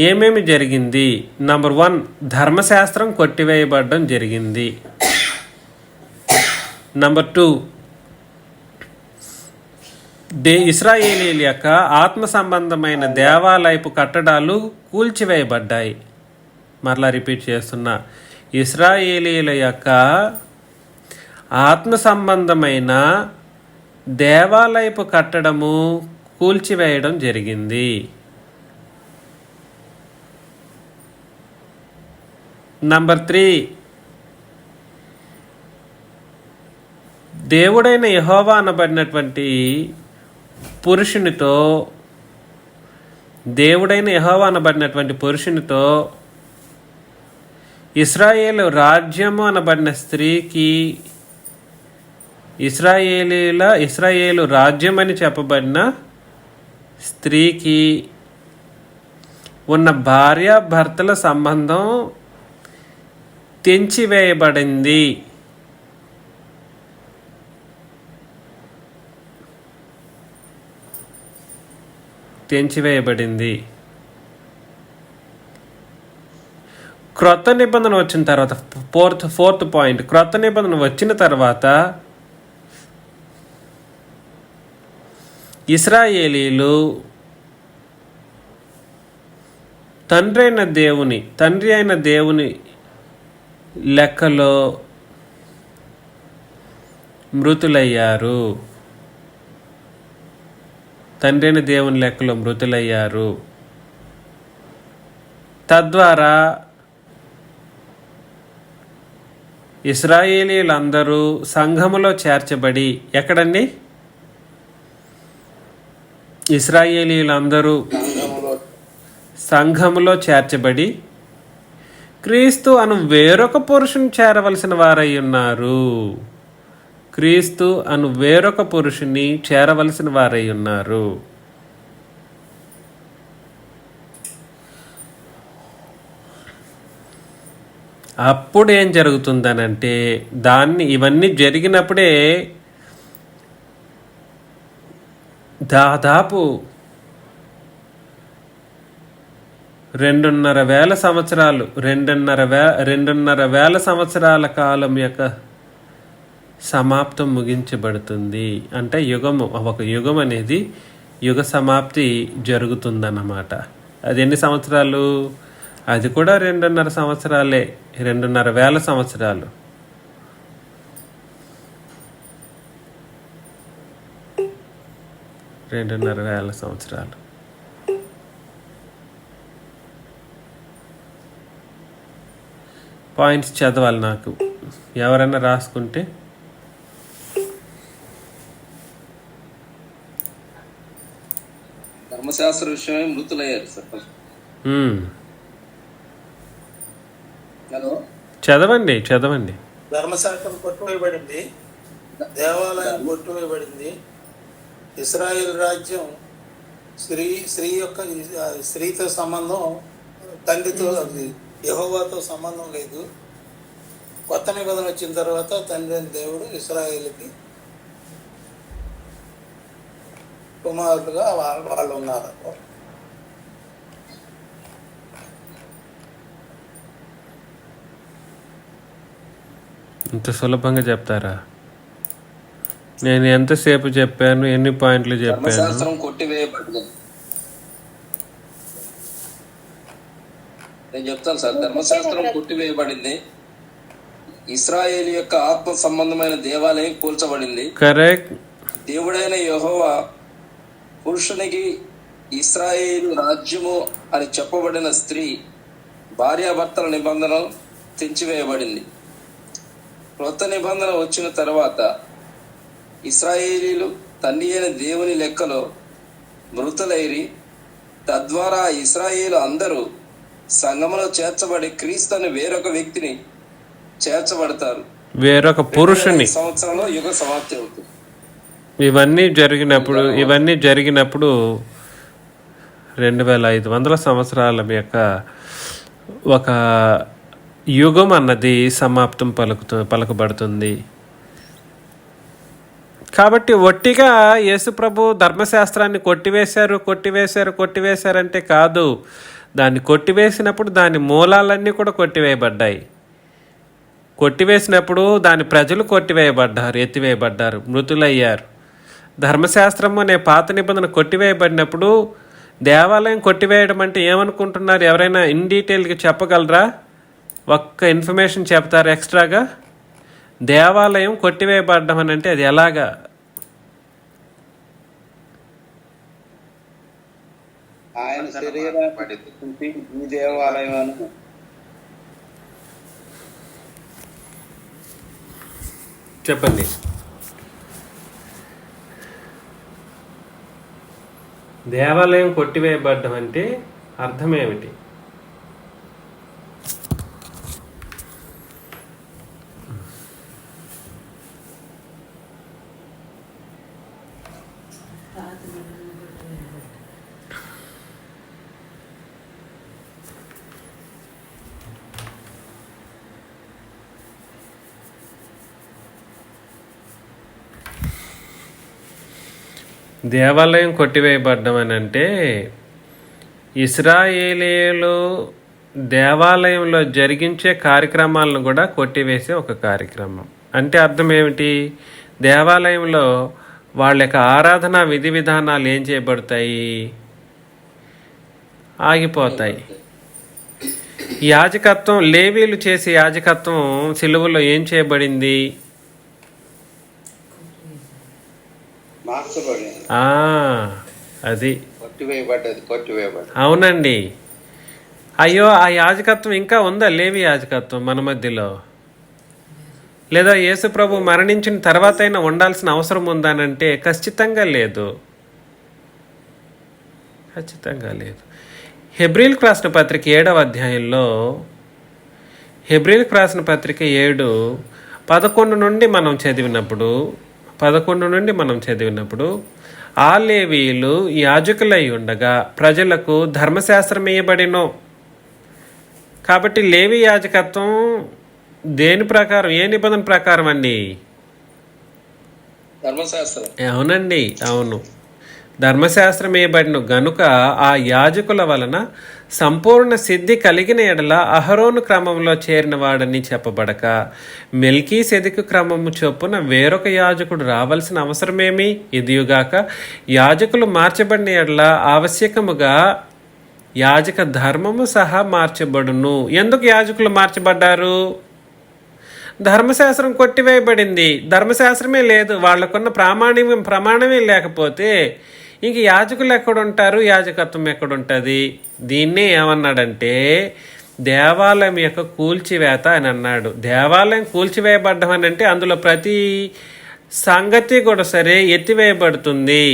ఏమేమి జరిగింది? నంబర్ 1, ధర్మశాస్త్రం కొట్టివేయబడడం జరిగింది. నంబర్ 2, ఇశ్రాయేలీల యొక్క ఆత్మ సంబంధమైన దేవాలయపు కట్టడాలు కూల్చివేయబడ్డాయి. మరలా రిపీట్ చేస్తున్నా, ఇశ్రాయేలీల యొక్క ఆత్మ సంబంధమైన దేవాలయపు కట్టడము కూల్చివేయడం జరిగింది. నంబర్ 3, దేవుడైన యెహోవా అనబడినటువంటి పురుషునితో ఇశ్రాయేలు రాజ్యము అనబడిన స్త్రీకి, ఇశ్రాయేలు రాజ్యం అని చెప్పబడిన స్త్రీకి ఉన్న భార్యాభర్తల సంబంధం తెంచివేయబడింది. క్రొత్త నిబంధన వచ్చిన తర్వాత, ఫోర్త్ పాయింట్, క్రొత్త నిబంధన వచ్చిన తర్వాత ఇశ్రాయేలీలు తండ్రి అయిన దేవుని లెక్కలో మృతులయ్యారు. తండ్రి అయిన దేవుని లెక్కలో మృతులయ్యారు. తద్వారా ఇశ్రాయేలీలందరూ సంఘములో చేర్చబడి, ఎక్కడండి? ఇశ్రాయేలీలందరూ సంఘములో చేర్చబడి క్రీస్తు అను వేరొక పురుషుని చేరవలసిన వారై ఉన్నారు. క్రీస్తు అను వేరొక పురుషుని చేరవలసిన వారై ఉన్నారు. అప్పుడు ఏం జరుగుతుందనంటే, ఇవన్నీ జరిగినప్పుడే దాదాపు 2,500 సంవత్సరాలు 2,500 సంవత్సరాల కాలం యొక్క సమాప్తం ముగించబడుతుంది. అంటే ఒక యుగం అనేది యుగ సమాప్తి జరుగుతుందన్నమాట. అది ఎన్ని సంవత్సరాలు? అది కూడా 2,500 సంవత్సరాలే. 2,500 సంవత్సరాలు. పాయింట్స్ చదవాలి నాకు, ఎవరైనా రాసుకుంటే. ధర్మశాస్త్ర విషయమై మృతులయ్యారు సార్. హలో, చదవండి. ధర్మశాస్త్రం కొట్టువేయబడింది, దేవాలయం కొట్టువేయబడింది. ఇశ్రాయేల్ రాజ్యం స్త్రీతో సంబంధం, తండ్రితో, యెహోవాతో సంబంధం లేదు. కొత్త నిబంధన వచ్చిన తర్వాత తండ్రి అయిన దేవుడు ఇశ్రాయేలుకి కుమారులుగా వాళ్ళు ఉన్నారు. ఇంత సులభంగా చెప్తారా? నేను ఎంతసేపు చెప్పాను, ఎన్ని పాయింట్లు చెప్పాను? ధర్మశాస్త్రం కొట్టివేయబడింది. నేను చెప్తాను సార్. ధర్మశాస్త్రం కొట్టివేయబడింది. ఇశ్రాయేలు యొక్క ఆత్మ సంబంధమైన దేవాలయం కూల్చబడింది. కరెక్ట్. దేవుడైన యెహోవా పురుషునికి ఇశ్రాయేలు రాజ్యము అని చెప్పబడిన స్త్రీ భార్యాభర్తల నిబంధన తెంచివేయబడింది. క్రొత్త నిబంధన వచ్చిన తర్వాత ఇశ్రాయేలీలు తండ్రి అయిన దేవుని లెక్కలో మృతులైరి, తద్వారా ఇశ్రాయేలు అందరూ సంఘములో చేర్చబడి క్రీస్తుని వేరొక వ్యక్తిని చేర్చబడతారు. వేరొక పురుషుని సంవత్సరంలో యుగ సమాప్తి అవుతుంది. ఇవన్నీ జరిగినప్పుడు 2,500 సంవత్సరాల యొక్క ఒక యుగం అన్నది సమాప్తం పలకబడుతుంది. కాబట్టి ఒట్టిగా యేసుప్రభు ధర్మశాస్త్రాన్ని కొట్టివేశారంటే కాదు. దాన్ని కొట్టివేసినప్పుడు దాని మూలాలన్నీ కూడా కొట్టివేయబడ్డాయి. కొట్టివేసినప్పుడు దాని ప్రజలు కొట్టివేయబడ్డారు, ఎత్తివేయబడ్డారు, మృతులయ్యారు. ధర్మశాస్త్రము అనే పాత నిబంధన కొట్టివేయబడినప్పుడు దేవాలయం కొట్టివేయడం అంటే ఏమనుకుంటున్నారు? ఎవరైనా ఇన్ డీటెయిల్గా చెప్పగలరా? ఒక్క ఇన్ఫర్మేషన్ చెప్తారు ఎక్స్ట్రాగా? దేవాలయం కొట్టివేయబడ్డం అని అంటే అది ఎలాగా? ఆయన శరీరాన్ని ఈ దేవాలయం చెప్పండి. దేవాలయం కొట్టివేయబడ్డం అంటే అర్థం ఏమిటి? దేవాలయం కొట్టివేయబడ్డం అని అంటే ఇశ్రాయేలీయులు దేవాలయంలో జరిగించే కార్యక్రమాలను కూడా కొట్టివేసే ఒక కార్యక్రమం. అంటే అర్థం ఏమిటి? దేవాలయంలో వాళ్ళ యొక్క ఆరాధన విధి విధానాలు ఏం చేయబడతాయి? ఆగిపోతాయి. యాజకత్వం, లేవీలు చేసే యాజకత్వం సిలువలో ఏం చేయబడింది? మార్చబడింది, అది కొట్టివేయబడ్డది. అవునండి. అయ్యో, ఆ యాజకత్వం ఇంకా ఉందా? లేవి యాజకత్వం మన మధ్యలో? లేదా యేసు ప్రభు మరణించిన తర్వాత అయినా ఉండాల్సిన అవసరం ఉందానంటే ఖచ్చితంగా లేదు, ఖచ్చితంగా లేదు. హెబ్రీలకు రాసిన పత్రిక 7వ అధ్యాయంలో, హెబ్రీలకు రాసిన పత్రిక 7:11 నుండి మనం చదివినప్పుడు ఆ లేవీయులు యాజకులై ఉండగా ప్రజలకు ధర్మశాస్త్రం ఇయ్యబడినో. కాబట్టి లేవి యాజకత్వం దేని ప్రకారం, ఏ నిబంధన ప్రకారం అండి? ధర్మశాస్త్రం. అవునండి, అవును, ధర్మశాస్త్రం ఇవ్వబడిన గనుక ఆ యాజకుల వలన సంపూర్ణ సిద్ధి కలిగిన ఎడల అహరోను క్రమంలో చేరిన వాడని చెప్పబడక మెల్కీసెదెకు క్రమము చొప్పున వేరొక యాజకుడు రావాల్సిన అవసరమేమి? ఇదియుగాక యాజకులు మార్చబడిన ఎడల ఆవశ్యకముగా యాజక ధర్మము సహా మార్చబడును. ఎందుకు యాజకులు మార్చబడ్డారు? ధర్మశాస్త్రం కొట్టివేయబడింది, ధర్మశాస్త్రమే లేదు, వాళ్ళకున్న ప్రమాణమే లేకపోతే ఇంక యాజకులు ఎక్కడుంటారు? యాజకత్వం ఎక్కడుంటుంది? దీన్నే ఏమన్నాడంటే దేవాలయం యొక్క కూల్చివేత అని అన్నాడు. దేవాలయం కూల్చివేయబడ్డం అని అంటే అందులో ప్రతి సంగతి కూడా సరే ఎత్తివేయబడుతుంది.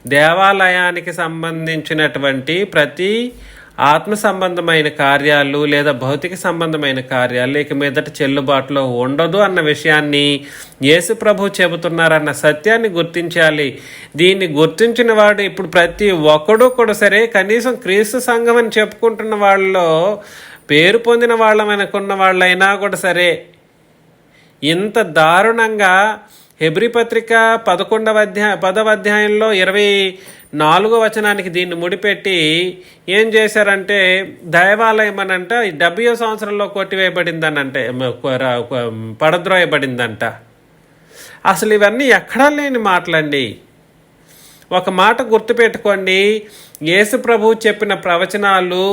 దేవాలయానికి సంబంధించినటువంటి ప్రతి ఆత్మ సంబంధమైన కార్యాలు లేదా భౌతిక సంబంధమైన కార్యాలు ఇక మీదట చెల్లుబాటులో ఉండదు అన్న విషయాన్ని యేసు ప్రభు చెబుతున్నారన్న సత్యాన్ని గుర్తించాలి. దీన్ని గుర్తించిన వాడు ఇప్పుడు ప్రతి ఒక్కడూ కూడా సరే, కనీసం క్రీస్తు సంఘం అని చెప్పుకుంటున్న వాళ్ళలో పేరు పొందిన వాళ్ళమనుకున్న వాళ్ళైనా కూడా సరే, ఇంత దారుణంగా హెబ్రీ పత్రిక 10వ అధ్యాయంలో 24వ వచనానికి దీన్ని ముడిపెట్టి ఏం చేశారంటే దేవాలయం అనంట 70వ సంవత్సరంలో కొట్టివేయబడిందనంటే, పడద్రోయబడిందంట. అసలు ఇవన్నీ ఎక్కడా లేని మాటలండి. ఒక మాట గుర్తుపెట్టుకోండి, యేసు ప్రభువు చెప్పిన ప్రవచనాలు,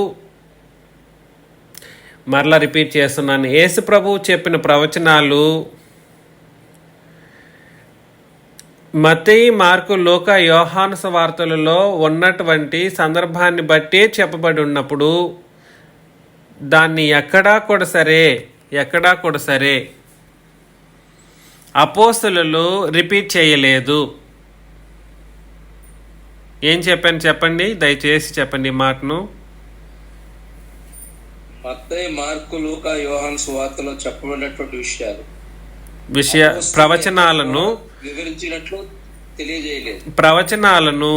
మరలా రిపీట్ చేస్తున్నాను, యేసు ప్రభువు చెప్పిన ప్రవచనాలు మత్తయి, మార్కు, లూకా, యోహాను సువార్తలలో ఉన్నటువంటి సందర్భాన్ని బట్టే చెప్పబడి ఉన్నప్పుడు దాన్ని ఎక్కడా కూడా సరే అపోస్తలులు రిపీట్ చేయలేదు. ఏం చెప్పాను చెప్పండి, దయచేసి చెప్పండి ఈ మాటను. మత్తయి, మార్కు, లూకా, యోహాను సువార్తలో చెప్పబడినటువంటి ప్రవచనాలను వివరించినట్లు తెలియజేయలేదు. ప్రవచనాలను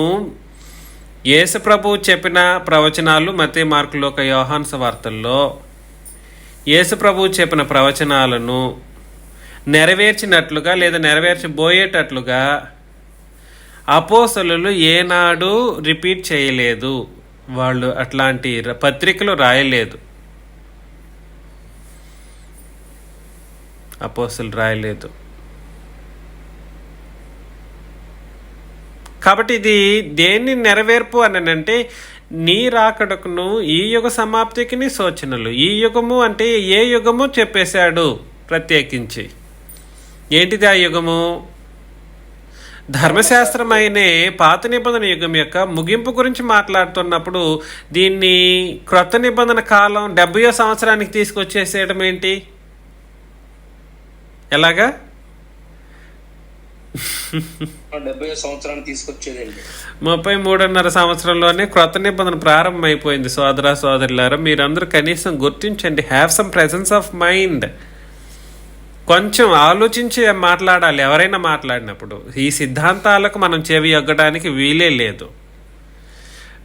యేసు ప్రభువు చెప్పిన ప్రవచనాలు మత్తయి, మార్కు, లూకా, యోహాను సువార్తల్లో యేసు ప్రభువు చెప్పిన ప్రవచనాలను నెరవేర్చినట్లుగా లేదా నెరవేర్చబోయేటట్లుగా అపోస్తలులు ఏనాడు రిపీట్ చేయలేదు. వాళ్ళు అట్లాంటి పత్రికలు రాయలేదు, అపోస్తలులు రాయలేదు. కాబట్టి ఇది దేన్ని నెరవేర్పు అని అంటే నీ రాకడకును ఈ యుగ సమాప్తికి సూచనలు. ఈ యుగము అంటే ఏ యుగము చెప్పేశాడు ప్రత్యేకించి. ఏంటిది ఆ యుగము? ధర్మశాస్త్రమైనే పాత నిబంధన యుగం యొక్క ముగింపు గురించి మాట్లాడుతున్నప్పుడు దీన్ని క్రొత్త నిబంధన కాలం 70వ సంవత్సరానికి తీసుకొచ్చేసేయడం ఏంటి? ఎలాగా? 70వ సంవత్సరాన్ని తీసుకొచ్చేదండి. 33.5 సంవత్సరంలోనే క్రొత్త నిబంధన ప్రారంభమైపోయింది. సోదరా సోదరులారా, మీరందరూ కనీసం గుర్తించండి, have some presence of mind. కొంచెం ఆలోచించి మాట్లాడాలి ఎవరైనా మాట్లాడినప్పుడు. ఈ సిద్ధాంతాలకు మనం చెవి ఒగ్గడానికి వీలే లేదు.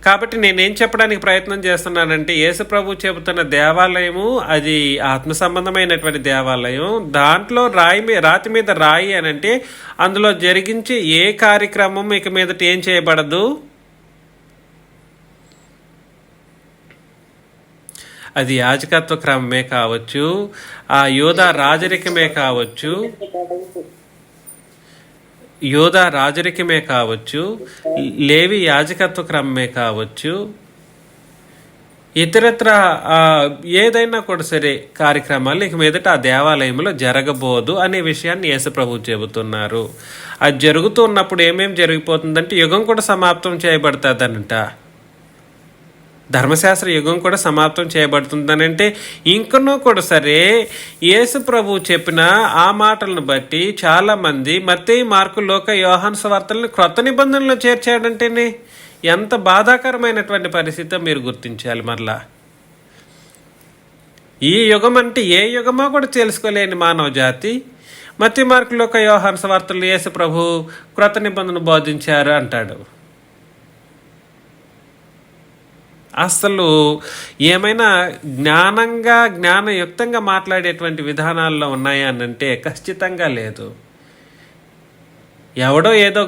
కాబట్టి నేనేం చెప్పడానికి ప్రయత్నం చేస్తున్నానంటే యేసు ప్రభు చెబుతున్న దేవాలయము అది ఆత్మ సంబంధమైనటువంటి దేవాలయం. దాంట్లో రాతి మీద రాయి అని అంటే అందులో జరిగించే ఏ కార్యక్రమం ఇక మీదట ఏం చేయబడదు, అది యాజకత్వ క్రమమే కావచ్చు, ఆ యూదా రాజరికమే కావచ్చు, యోధా రాజరికమే కావచ్చు, లేవి యాజకత్వ క్రమమే కావచ్చు, ఇతరత్ర ఏదైనా కూడా సరే కార్యక్రమాలు ఇక మీదట ఆ దేవాలయంలో జరగబోదు అనే విషయాన్ని యేసుప్రభు చెబుతున్నారు. అది జరుగుతున్నప్పుడు ఏమేమి జరిగిపోతుందంటే యుగం కూడా సమాప్తం చేయబడుతుందనంట. ధర్మశాస్త్ర యుగం కూడా సమాప్తం చేయబడుతుందనంటే ఇంకనూ కూడా సరే యేసు ప్రభు చెప్పిన ఆ మాటలను బట్టి చాలామంది మత్తయి, మార్కు, లూకా, యోహాను సువార్తలను క్రొత్త నిబంధనలో చేర్చాడంటేనే ఎంత బాధాకరమైనటువంటి పరిస్థితి మీరు గుర్తించాలి. మరలా ఈ యుగం అంటే ఏ యుగమో కూడా తెలుసుకోలేని మానవ జాతి మత్తయి, మార్కు, లూకా, యోహాను సువార్తలు యేసు ప్రభు క్రొత్త నిబంధన బోధించారు అంటాడు. అసలు ఏమైనా జ్ఞానయుక్తంగా మాట్లాడేటువంటి విధానాల్లో ఉన్నాయా అని అంటే ఖచ్చితంగా లేదు. ఎవడో ఏదో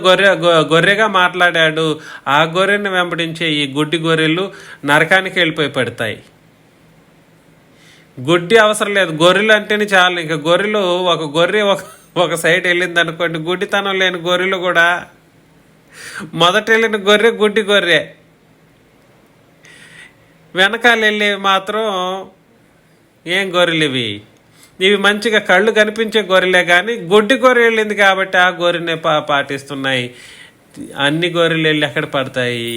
గొర్రెగా మాట్లాడాడు, ఆ గొర్రెని వెంబడించే ఈ గుడ్డి గొర్రెలు నరకానికి వెళ్ళిపోయి పడతాయి. గుడ్డి అవసరం లేదు, గొర్రెలు అంటేనే చాలు. ఇంకా గొర్రెలు ఒక గొర్రె ఒక సైడ్ వెళ్ళింది అనుకోండి, గుడ్డితనం లేని గొర్రెలు కూడా మొదట వెళ్ళిన గొర్రె గుడ్డి గొర్రె, వెనకాల వెళ్ళేవి మాత్రం ఏం గొర్రెలు ఇవి మంచిగా కళ్ళు కనిపించే గొర్రెలే. కానీ గుడ్డి గొర్రె వెళ్ళింది కాబట్టి ఆ గొర్రెనే పాటిస్తున్నాయి. అన్ని గొర్రెలు వెళ్ళి ఎక్కడ పడతాయి?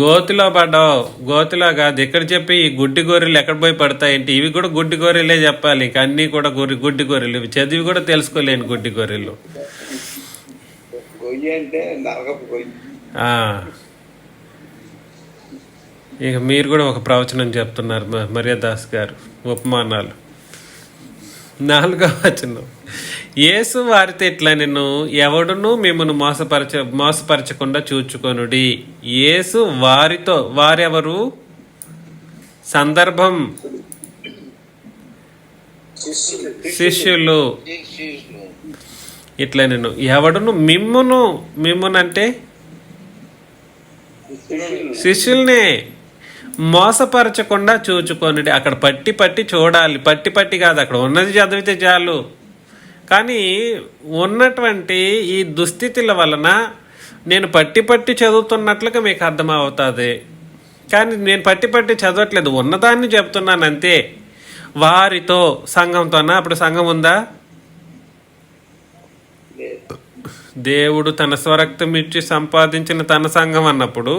గోతిలో పడ్డావు. గోతిలో కాదు, ఇక్కడ చెప్పి ఈ గుడ్డి గొర్రెలు ఎక్కడ పోయి పడతాయంటే ఇవి కూడా గుడ్డి గొర్రెలే చెప్పాలి. ఇంక అన్నీ కూడా గుడ్డి గొర్రెలు, ఇవి చదివి కూడా తెలుసుకోలేని గుడ్డి గొర్రెలు. ఇక మీరు కూడా ఒక ప్రవచనం చెప్తున్నారు మరియదాస్ గారు. ఉపమానాలు 4వ వచనం, యేసు వారితో ఇట్లా నిన్ను ఎవడును మిమ్మల్ని మోసపరచకుండా చూచుకొనుడి. యేసు వారితో, వారెవరు? సందర్భం శిష్యులు. ఇట్లా నేను ఎవడును మిమ్మునంటే శిష్యుల్నే మోసపరచకుండా చూచుకొనుడి. అక్కడ పట్టి చూడాలి, పట్టి కాదు, అక్కడ ఉన్నది చదివితే చాలు. కానీ ఉన్నటువంటి ఈ దుస్థితుల వలన నేను పట్టి చదువుతున్నట్లుగా మీకు అర్థమవుతుంది. కానీ నేను పట్టి చదవట్లేదు, ఉన్నదాన్ని చెప్తున్నాను అంతే. వారితో, సంఘంతోనా? అప్పుడు సంఘం ఉందా? దేవుడు తన స్వరక్తం ఇచ్చి సంపాదించిన తన సంఘం అన్నప్పుడు,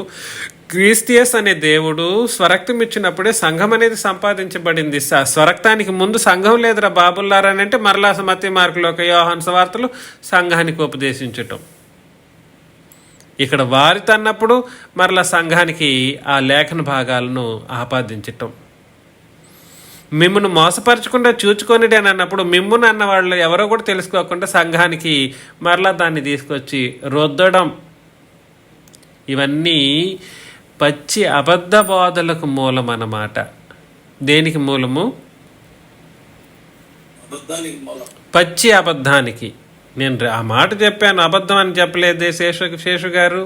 క్రీస్టియస్ అనే దేవుడు స్వరక్తం ఇచ్చినప్పుడే సంఘం అనేది సంపాదించబడింది. స్వరక్తానికి ముందు సంఘం లేదురా బాబుల్లారా అని అంటే మరలా మత్తయి, మార్కు, లూకా, యోహాను సువార్తలు సంఘానికి ఉపదేశించటం. ఇక్కడ వారితో అన్నప్పుడు మరలా సంఘానికి ఆ లేఖన భాగాలను ఆపాదించటం. మిమ్మల్ని మోసపరచకుండా చూచుకొనిడి అని అన్నప్పుడు మిమ్మును అన్న వాళ్ళు ఎవరో కూడా తెలుసుకోకుండా సంఘానికి మరలా దాన్ని తీసుకొచ్చి రుద్దడం. ఇవన్నీ పచ్చి అబద్ధ బోధలకు మూలం అన్నమాట. దేనికి మూలము? పచ్చి అబద్ధానికి. నేను ఆ మాట చెప్పాను, అబద్ధం అని చెప్పలేదే శేషు గారు.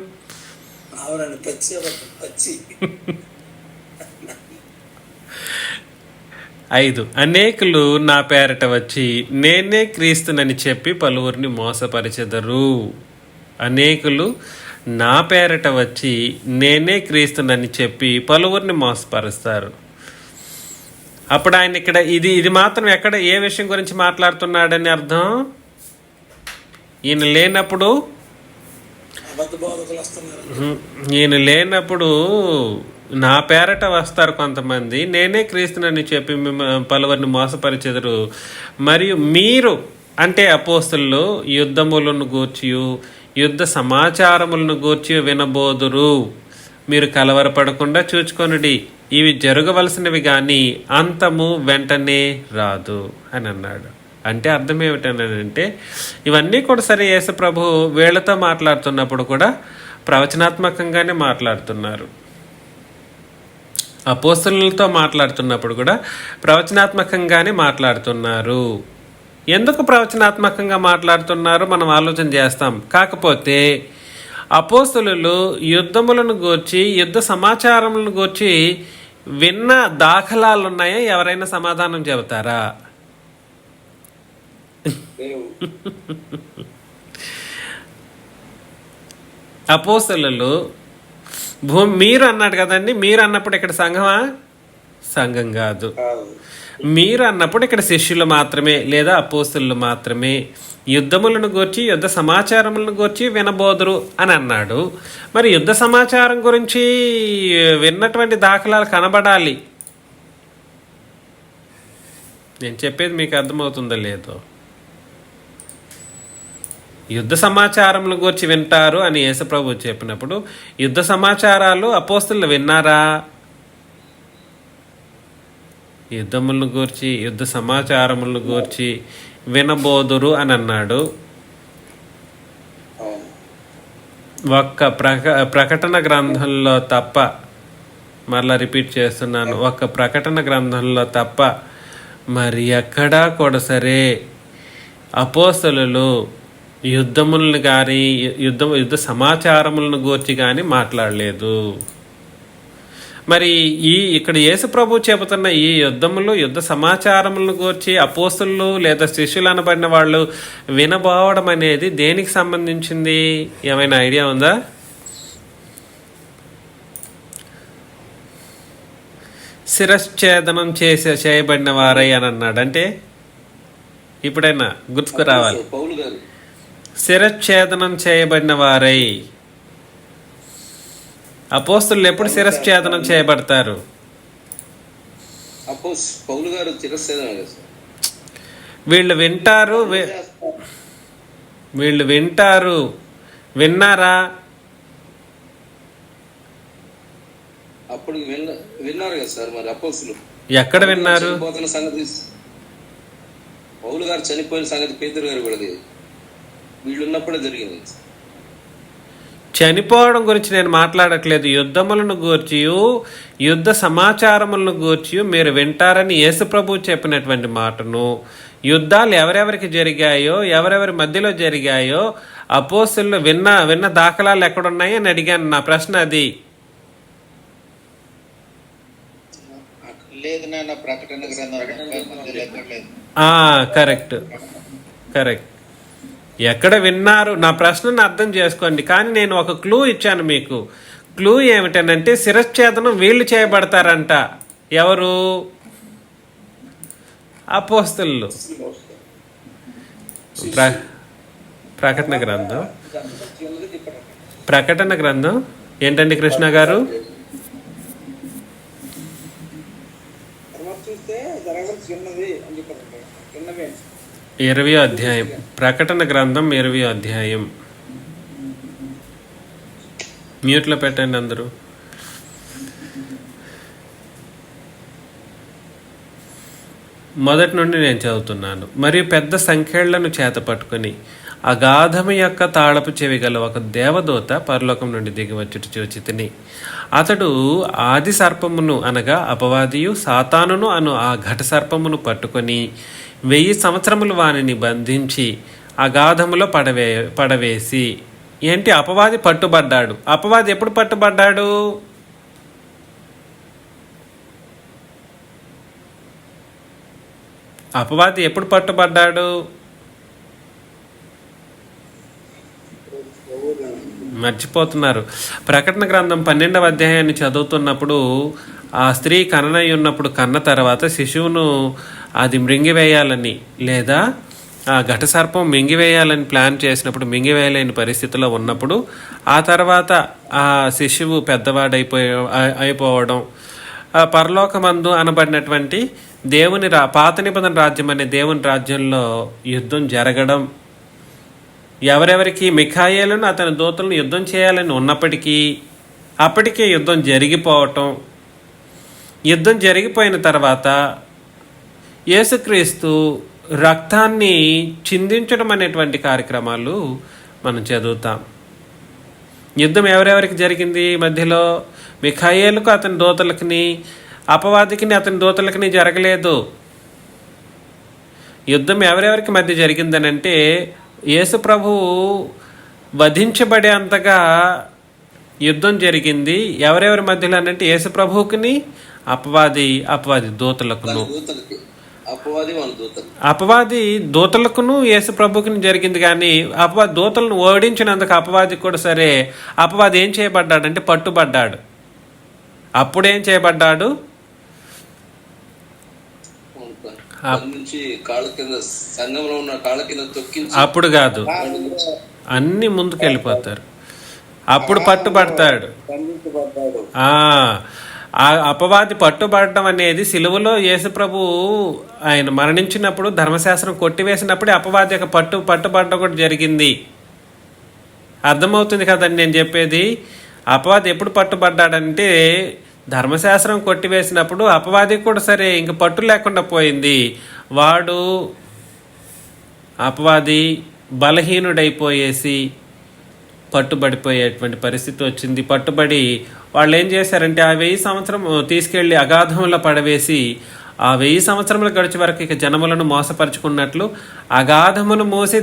5, అనేకులు నా పేరట వచ్చి నేనే క్రీస్తునని చెప్పి పలువురిని మోసపరిచెదరు. అనేకులు నా పేరట వచ్చి నేనే క్రీస్తునని చెప్పి పలువురిని మోసపరుస్తారు. అప్పుడు ఆయన ఇక్కడ ఇది మాత్రం ఎక్కడ ఏ విషయం గురించి మాట్లాడుతున్నాడని అర్థం? ఈయన లేనప్పుడు నా పేరట వస్తారు కొంతమంది, నేనే క్రీస్తునని చెప్పి పలువురిని మోసపరిచెదరు. మరియు మీరు అంటే అపోస్తలులు యుద్ధములను గూర్చియు యుద్ధ సమాచారములను గూర్చి వినబోదురు. మీరు కలవరపడకుండా చూచుకొనుడి, ఇవి జరగవలసినవి కానీ అంతము వెంటనే రాదు అని అన్నాడు. అంటే అర్థం ఏమిటనంటే ఇవన్నీ కూడా సరే యేసు ప్రభు వీళ్ళతో మాట్లాడుతున్నప్పుడు కూడా ప్రవచనాత్మకంగానే మాట్లాడుతున్నారు. అపోస్తలులతో మాట్లాడుతున్నప్పుడు కూడా ప్రవచనాత్మకంగానే మాట్లాడుతున్నారు. ఎందుకు ప్రవచనాత్మకంగా మాట్లాడుతున్నారు మనం ఆలోచన చేస్తాం. కాకపోతే అపోస్తలులు యుద్ధములను గూర్చి యుద్ధ సమాచారములను గూర్చి విన్న దాఖలాలు ఉన్నాయా? ఎవరైనా సమాధానం చెబుతారా? అపోస్తలులు మీరు అన్నాడు కదండి, మీరు అన్నప్పుడు ఇక్కడ సంఘమా? సంఘం కాదు. మీరు అన్నప్పుడు ఇక్కడ శిష్యులు మాత్రమే లేదా అపోస్తలులు మాత్రమే యుద్ధములను గూర్చి యుద్ధ సమాచారములను గూర్చి వినబోదురు అని అన్నాడు. మరి యుద్ధ సమాచారం గురించి విన్నటువంటి దాఖలాలు కనబడాలి. నేను చెప్పేది మీకు అర్థమవుతుందో లేదో? యుద్ధ సమాచారముల గురించి వింటారు అని యేసుప్రభు చెప్పినప్పుడు యుద్ధ సమాచారాలు అపోస్తలులు విన్నారా? యుద్ధములను గూర్చి యుద్ధ సమాచారములను గూర్చి వినబోదురు అని అన్నాడు. ఒక్క ప్రకటన గ్రంథంలో తప్ప, మరలా రిపీట్ చేస్తున్నాను, ఒక్క ప్రకటన గ్రంథంలో తప్ప మరి ఎక్కడా కూడా సరే అపోస్తలులు యుద్ధములను కానీ యుద్ధ సమాచారములను గూర్చి కానీ మాట్లాడలేదు. మరి ఇక్కడ యేసుప్రభు చెబుతున్న ఈ యుద్ధములు యుద్ధ సమాచారములను గూర్చి అపోస్తలులు లేదా శిష్యులు అనబడిన వాళ్ళు వినబోవడం అనేది దేనికి సంబంధించింది? ఏమైనా ఐడియా ఉందా? శిరశ్ఛేదనం చేయబడిన వారై అని అన్నాడు. అంటే ఇప్పుడైనా గుర్తుకు రావాలి. శిరశ్ఛేదనం చేయబడిన వారై. అపోస్తలులు ఎప్పుడు శిరశ్ఛేదనం చేయబడతారు? వీళ్ళు వింటారు. విన్నారా? అప్పుడు విన్నారు కదా సార్. మరి అపోస్తలులు ఎక్కడ విన్నారు? పౌలు గారు చనిపోయిన సంగతి పేతురు గారు కూడా వీళ్ళున్నప్పుడే జరిగింది. చనిపోవడం గురించి నేను మాట్లాడట్లేదు. యుద్ధములను గూర్చి యుద్ధ సమాచారములను గూర్చి మీరు వింటారని యేసుప్రభు చెప్పినటువంటి మాటను, యుద్ధాలు ఎవరెవరికి జరిగాయో ఎవరెవరి మధ్యలో జరిగాయో అపోస్తలులు విన్న దాఖలాలు ఎక్కడున్నాయి అని అడిగాను. నా ప్రశ్న అది. కరెక్ట్. ఎక్కడ విన్నారు? నా ప్రశ్నను అర్థం చేసుకోండి. కానీ నేను ఒక క్లూ ఇచ్చాను మీకు. క్లూ ఏమిటనంటే శిరశ్ఛేదనం వీళ్ళు చేయబడతారంట. ఎవరు? అపోస్తలులు. ప్రకటన గ్రంథం ఏంటండి కృష్ణ గారు? 20వ అధ్యాయం. ప్రకటన గ్రంథం 20వ అధ్యాయం. మ్యూట్లో పెట్టండి అందరూ. మొదటి నుండి నేను చదువుతున్నాను. మరియు పెద్ద సంఖ్యలను చేత పట్టుకొని అగాధము యొక్క తాళపు చెవి గల ఒక దేవదూత పరలోకం నుండి దిగి వచ్చుట చూచితిని. అతడు ఆది సర్పమును అనగా అపవాదియు సాతానును అను ఆ ఘట సర్పమును పట్టుకొని 1000 సంవత్సరములు వానిని బంధించి అగాధములో పడవేసి. ఏంటి? అపవాది పట్టుబడ్డాడు. అపవాది ఎప్పుడు పట్టుబడ్డాడు? అపవాది ఎప్పుడు పట్టుబడ్డాడు? మర్చిపోతున్నారు. ప్రకటన గ్రంథం 12వ అధ్యాయాన్ని చదువుతున్నప్పుడు ఆ స్త్రీ కననై ఉన్నప్పుడు కన్న తర్వాత శిశువును అది మృంగివేయాలని లేదా ఆ ఘటసర్పం మింగివేయాలని ప్లాన్ చేసినప్పుడు మింగివేయలేని పరిస్థితిలో ఉన్నప్పుడు ఆ తర్వాత ఆ శిశువు అయిపోవడం, పరలోకమందు అనబడినటువంటి దేవుని పాత నిబంధన రాజ్యం అనే దేవుని రాజ్యంలో యుద్ధం జరగడం, ఎవరెవరికి మిఖాయేలును అతని దూతలను యుద్ధం చేయాలని ఉన్నప్పటికీ అప్పటికే యుద్ధం జరిగిపోవటం, యుద్ధం జరిగిపోయిన తర్వాత యేసుక్రీస్తు రక్తాన్ని చిందించడం అనేటువంటి కార్యక్రమాలు మనం చదువుతాం. యుద్ధం ఎవరెవరికి జరిగింది? మధ్యలో మిఖాయేలుకు అతని దూతలకి, అపవాదికి అతని దూతలకి జరగలేదు. యుద్ధం ఎవరెవరికి మధ్య జరిగిందనంటే యేసు ప్రభువు వధించబడే అంతగా యుద్ధం జరిగింది. ఎవరెవరి మధ్యలో అంటే యేసు ప్రభువుకి అపవాది దూతలకును. దూతలకి అపవాది వాళ్ళ దూతలు. అపవాది దూతలకును యేసు ప్రభుకి జరిగింది, కానీ అపవాది దూతలను ఓడించినందుకు అపవాది కూడా సరే, అపవాది ఏం చేయబడ్డాడంటే పట్టుబడ్డాడు. అప్పుడేం చేయబడ్డాడు? నుంచి కాళ్ళ కింద, సంఘంలో ఉన్న కాళ్ళ కింద తొక్కించి. అప్పుడు కాదు, అన్ని ముందుకు వెళ్ళిపోతారు. అప్పుడు పట్టుబడతాడు. ఆ అపవాది పట్టుబడడం అనేది సిలువలో యేసుప్రభు ఆయన మరణించినప్పుడు ధర్మశాస్త్రం కొట్టివేసినప్పుడే అపవాది యొక్క పట్టుబడడం కూడా జరిగింది. అర్థమవుతుంది కదండి నేను చెప్పేది. అపవాది ఎప్పుడు పట్టుబడ్డాడంటే ధర్మశాస్త్రం కొట్టివేసినప్పుడు అపవాది కూడా సరే ఇంక పట్టు లేకుండా పోయింది. అపవాది బలహీనుడైపోయేసి పట్టుబడిపోయేటువంటి పరిస్థితి వచ్చింది. పట్టుబడి వాళ్ళు ఏం చేశారంటే ఆ 1000 సంవత్సరం తీసుకెళ్లి అగాధంలో పడవేసి ఆ 1000 సంవత్సరములు గడిచే వరకు ఇక జనములను మోసపరుచుకున్నట్లు అగాధమును మోసి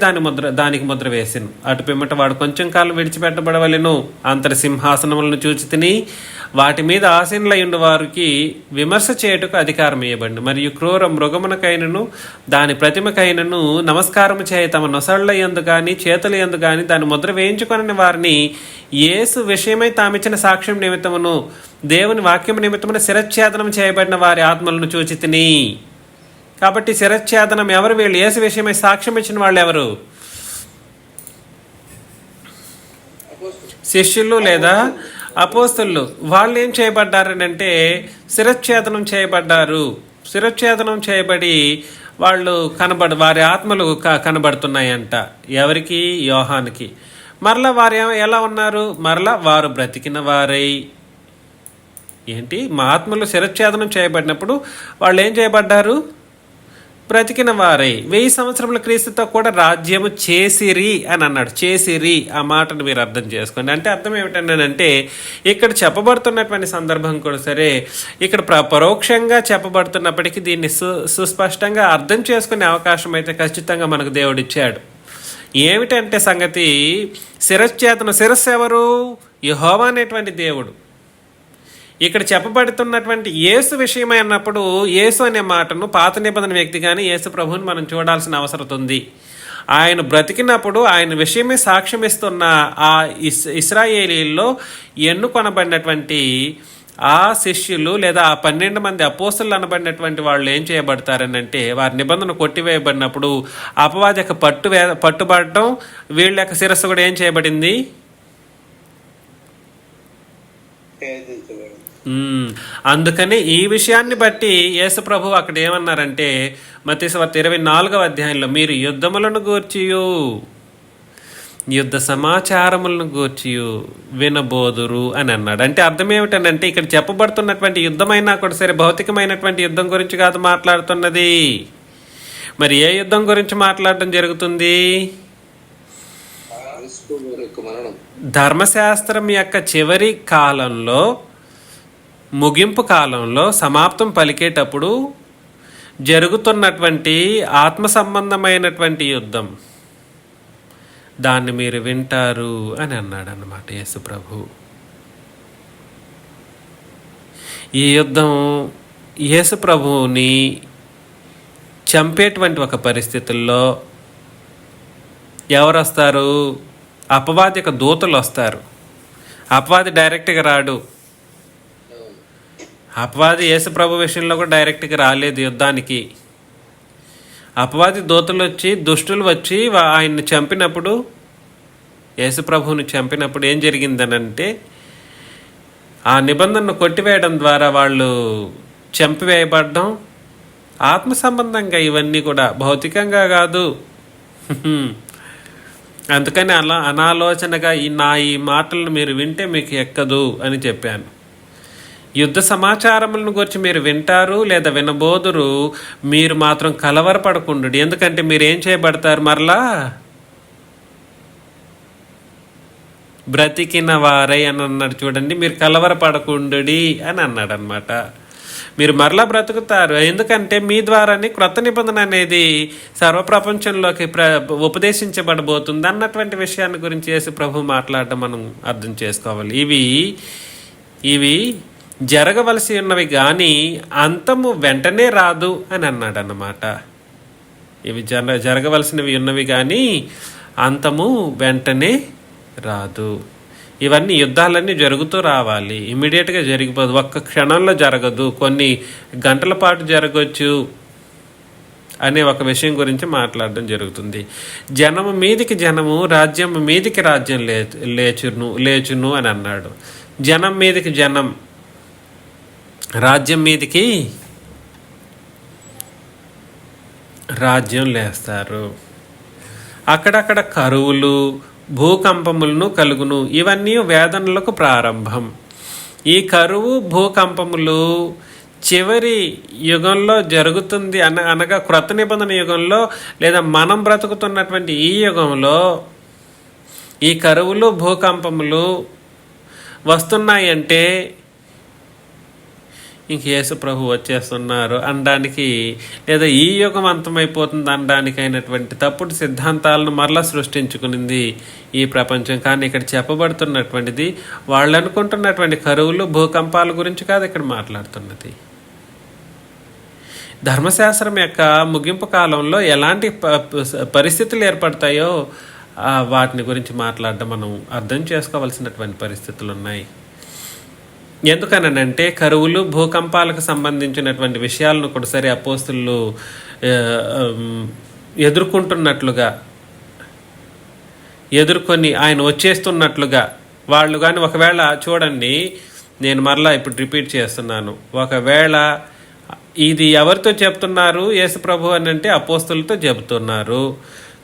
దానికి ముద్ర వేసిను. అటు పిమ్మట వాడు కొంచెం కాలం విడిచిపెట్టబడవలెను. అంతటి సింహాసనములను చూచి తిని వాటి మీద ఆసీనులైన వారికి విమర్శ చేయుటకు అధికారం ఇవ్వబడి, మరియు క్రూర మృగమునకైనను దాని ప్రతిమకైనను నమస్కారము చేయ తమ నొసళ్ల యందు గాని చేతుల యందు గాని దాని ముద్ర వేయించుకొని వారిని యేసు విషయమై తామిచ్చిన సాక్ష్యం నిమిత్తమును దేవుని వాక్యము నిమిత్తమున శిరచ్ఛేదనం చేయబడిన వారి ఆత్మలను చూచి తిని. కాబట్టి శిరచ్ఛేదనం ఎవరు? వీళ్ళు యేసు విషయమై సాక్ష్యం ఇచ్చిన వాళ్ళు ఎవరు? శిష్యులు లేదా అపోస్తలులు. వాళ్ళు ఏం చేయబడ్డారనంటే శిరచ్ఛేదనం చేయబడ్డారు. శిరచ్ఛేదనం చేయబడి వాళ్ళు వారి ఆత్మలు కనబడుతున్నాయంట. ఎవరికి? యోహానికి. మరలా వారు ఎలా ఉన్నారు? మరలా వారు బ్రతికిన వారై, ఏంటి, మా ఆత్మలు శిరచ్ఛేదనం చేయబడినప్పుడు వాళ్ళు ఏం చేయబడ్డారు? బ్రతికిన వారై 1000 సంవత్సరముల క్రీస్తుతో కూడా రాజ్యము చేసిరి అని అన్నాడు. చేసిరి, ఆ మాటను మీరు అర్థం చేసుకోండి. అంటే అర్థం ఏమిటంటే ఇక్కడ చెప్పబడుతున్నటువంటి సందర్భం కూడా సరే, ఇక్కడ పరోక్షంగా చెప్పబడుతున్నప్పటికీ దీన్ని సుస్పష్టంగా అర్థం చేసుకునే అవకాశం అయితే ఖచ్చితంగా మనకు దేవుడిచ్చాడు. ఏమిటంటే సంగతి, శిరస్సు ఎవరు? యెహోవా అనేటువంటి దేవుడు. ఇక్కడ చెప్పబడుతున్నటువంటి యేసు విషయమై అన్నప్పుడు యేసు అనే మాటను పాత నిబంధన వ్యక్తి కానీ యేసు ప్రభువుని మనం చూడాల్సిన అవసరం ఉంది. ఆయన బ్రతికినప్పుడు ఆయన విషయమే సాక్ష్యం ఇస్తున్న ఆ ఇశ్రాయేలీల్లో ఎన్నుకొనబడినటువంటి ఆ శిష్యులు లేదా ఆ 12 మంది అపోస్తలులు అనబడినటువంటి వాళ్ళు ఏం చేయబడతారని అంటే, వారి నిబంధన కొట్టివేయబడినప్పుడు అపవాది యొక్క పట్టుబడటం, వీళ్ళ యొక్క శిరస్సు కూడా ఏం చేయబడింది? అందుకని ఈ విషయాన్ని బట్టి యేసు ప్రభు అక్కడ ఏమన్నారంటే మత్తయి సువార్త 24వ అధ్యాయంలో, మీరు యుద్ధములను గూర్చియు యుద్ధ సమాచారములను గూర్చియు వినబోదురు అని అన్నాడు. అంటే అర్థం ఏమిటనంటే ఇక్కడ చెప్పబడుతున్నటువంటి యుద్ధమైనా కూడా సరే భౌతికమైనటువంటి యుద్ధం గురించి కాదు మాట్లాడుతున్నది. మరి ఏ యుద్ధం గురించి మాట్లాడడం జరుగుతుంది? ధర్మశాస్త్రం యొక్క చివరి కాలంలో, ముగింపు కాలంలో, సమాప్తం పలికేటప్పుడు జరుగుతున్నటువంటి ఆత్మ సంబంధమైనటువంటి యుద్ధం, దాన్ని మీరు వింటారు అని అన్నాడు అన్నమాట యేసు ప్రభు. ఈ యుద్ధం యేసు ప్రభువుని చంపేటువంటి ఒక పరిస్థితుల్లో ఎవరు వస్తారు? అపవాది యొక్క దూతలు వస్తారు. అపవాది డైరెక్ట్గా రాడు. అపవాది యేసు ప్రభు విషయంలో కూడా డైరెక్ట్గా రాలేదు యుద్ధానికి. అపవాది దూతలు వచ్చి, దుష్టులు వచ్చి ఆయన్ని చంపినప్పుడు, యేసు ప్రభువుని చంపినప్పుడు ఏం జరిగిందనంటే, ఆ నిబంధనను కొట్టివేయడం ద్వారా వాళ్ళు చంపివేయబడ్డం ఆత్మ సంబంధంగా, ఇవన్నీ కూడా భౌతికంగా కాదు. అందుకని అనాలోచనగా ఈ మాటలను మీరు వింటే మీకు ఎక్కదు అని చెప్పాను. యుద్ధ సమాచారములను గురించి మీరు వింటారు లేదా వినబోదురు, మీరు మాత్రం కలవరపడకుండు. ఎందుకంటే మీరు ఏం చేయబడతారు? మరలా బ్రతికిన వారై అని అన్నాడు చూడండి. మీరు కలవరపడకుండు అని అన్నాడు అనమాట. మీరు మరలా బ్రతుకుతారు. ఎందుకంటే మీ ద్వారానే క్రొత్త నిబంధన అనేది సర్వప్రపంచంలోకి ఉపదేశించబడబోతుంది అన్నటువంటి విషయాన్ని గురించి యేసు ప్రభు మాట్లాడడం మనం అర్థం చేసుకోవాలి. ఇవి జరగవలసి ఉన్నవి కానీ అంతము వెంటనే రాదు అని అన్నాడు అన్నమాట. ఇవి జరగవలసినవి ఉన్నవి కానీ అంతము వెంటనే రాదు. ఇవన్నీ యుద్ధాలన్నీ జరుగుతూ రావాలి, ఇమ్మీడియట్గా జరిగిపోదు, ఒక్క క్షణంలో జరగదు, కొన్ని గంటల పాటు జరగవచ్చు అనే ఒక విషయం గురించి మాట్లాడడం జరుగుతుంది. జనము మీదికి జనము, రాజ్యం మీదికి రాజ్యం లేచును అని అన్నాడు. జనం మీదికి జనం, రాజ్యం మీదికి రాజ్యం లేస్తారు. అక్కడక్కడ కరువులు, భూకంపములను కలుగును. ఇవన్నీ వేదనలకు ప్రారంభం. ఈ కరువు, భూకంపములు చివరి యుగంలో జరుగుతుంది అనగా క్రొత్త నిబంధన యుగంలో లేదా మనం బ్రతుకుతున్నటువంటి ఈ యుగంలో ఈ కరువులు, భూకంపములు వస్తున్నాయంటే ఇంక యేసు ప్రభు వచ్చేస్తున్నారు అనడానికి, లేదా ఈ యుగం అంతమైపోతుంది అనడానికి అయినటువంటి తప్పుడు సిద్ధాంతాలను మరలా సృష్టించుకునింది ఈ ప్రపంచం. కానీ ఇక్కడ చెప్పబడుతున్నటువంటిది వాళ్ళు అనుకుంటున్నటువంటి కరువులు, భూకంపాల గురించి కాదు ఇక్కడ మాట్లాడుతున్నది. ధర్మశాస్త్రం యొక్క ముగింపు కాలంలో ఎలాంటి పరిస్థితులు ఏర్పడతాయో వాటిని గురించి మాట్లాడడం మనం అర్థం చేసుకోవాల్సినటువంటి పరిస్థితులు ఉన్నాయి. ఎందుకనంటే కరువులు, భూకంపాలకు సంబంధించినటువంటి విషయాలను కూడా సరే అపోస్తులు ఎదుర్కొని ఆయన వచ్చేస్తున్నట్లుగా వాళ్ళు కానీ ఒకవేళ చూడండి, నేను మరలా ఇప్పుడు రిపీట్ చేస్తున్నాను, ఒకవేళ ఇది ఎవరితో చెప్తున్నారు యేసు ప్రభు అని అంటే అపోస్తులతో చెబుతున్నారు.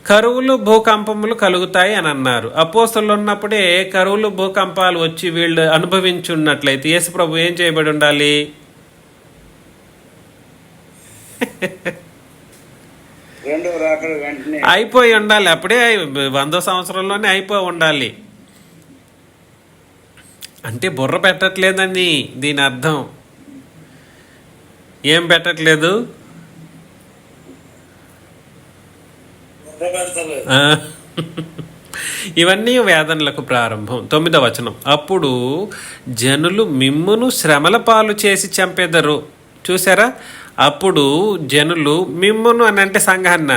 కరువులు, భూకంపములు కలుగుతాయి అని అన్నారు. అపోస్తులు ఉన్నప్పుడే కరువులు, భూకంపాలు వచ్చి వీళ్ళు అనుభవించున్నట్లయితే యేసు ప్రభు ఏం చేయబడి ఉండాలి? అయిపోయి ఉండాలి. అప్పుడే 100వ సంవత్సరంలోనే అయిపోయి ఉండాలి. అంటే బుర్ర పెట్టట్లేదని దీని అర్థం. ఏం పెట్టట్లేదు? ఇవన్నీ వేదనలకు ప్రారంభం. 9వ వచనం, అప్పుడు జనులు మిమ్మును శ్రమల పాలు చేసి చంపెదరు. చూసారా? అప్పుడు జనులు మిమ్మును అని అంటే సంఘాన్న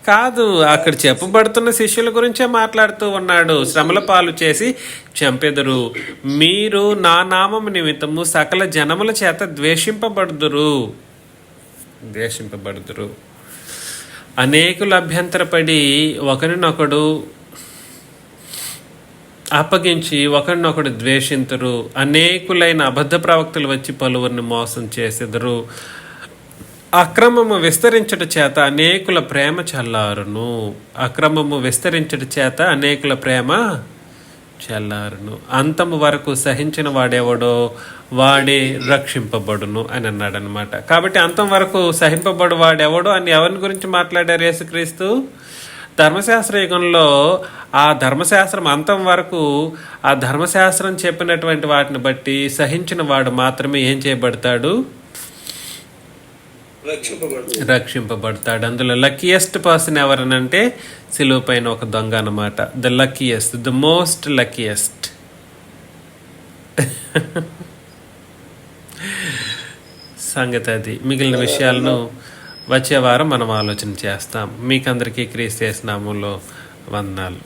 కాదు, అక్కడ చెప్పబడుతున్న శిష్యుల గురించే మాట్లాడుతూ ఉన్నాడు. శ్రమల పాలు చేసి చంపెదరు, మీరు నా నామము నిమిత్తము సకల జనముల చేత ద్వేషింపబడుదురు. అనేకులు అభ్యంతరపడి ఒకరినొకడు అప్పగించి ఒకరినొకడు ద్వేషింతురు. అనేకులైన అబద్ధ ప్రవక్తలు వచ్చి పలువురిని మోసం చేసెదరు. అక్రమము విస్తరించుట చేత అనేకుల ప్రేమ చల్లారును. అంతము వరకు సహించిన వాడేవాడో వాడే రక్షింపబడును అని అన్నాడు అనమాట. కాబట్టి అంతం వరకు సహింపబడు వాడెవడో అని ఎవరి గురించి మాట్లాడారు యేసుక్రీస్తు? ధర్మశాస్త్ర యుగంలో ఆ ధర్మశాస్త్రం అంతం వరకు ఆ ధర్మశాస్త్రం చెప్పినటువంటి వాటిని బట్టి సహించిన వాడు మాత్రమే ఏం చేయబడతాడు? రక్షింపబడతాడు. అందులో లక్కీయెస్ట్ పర్సన్ ఎవరనంటే సిలువ పైన ఒక దొంగ అన్నమాట. The luckiest, the most luckiest. సంగతి అది. మిగిలిన విషయాలను వచ్చే వారం మనం ఆలోచన చేస్తాం. మీకందరికీ క్రీస్తు యేసు నామములో వందనాలు.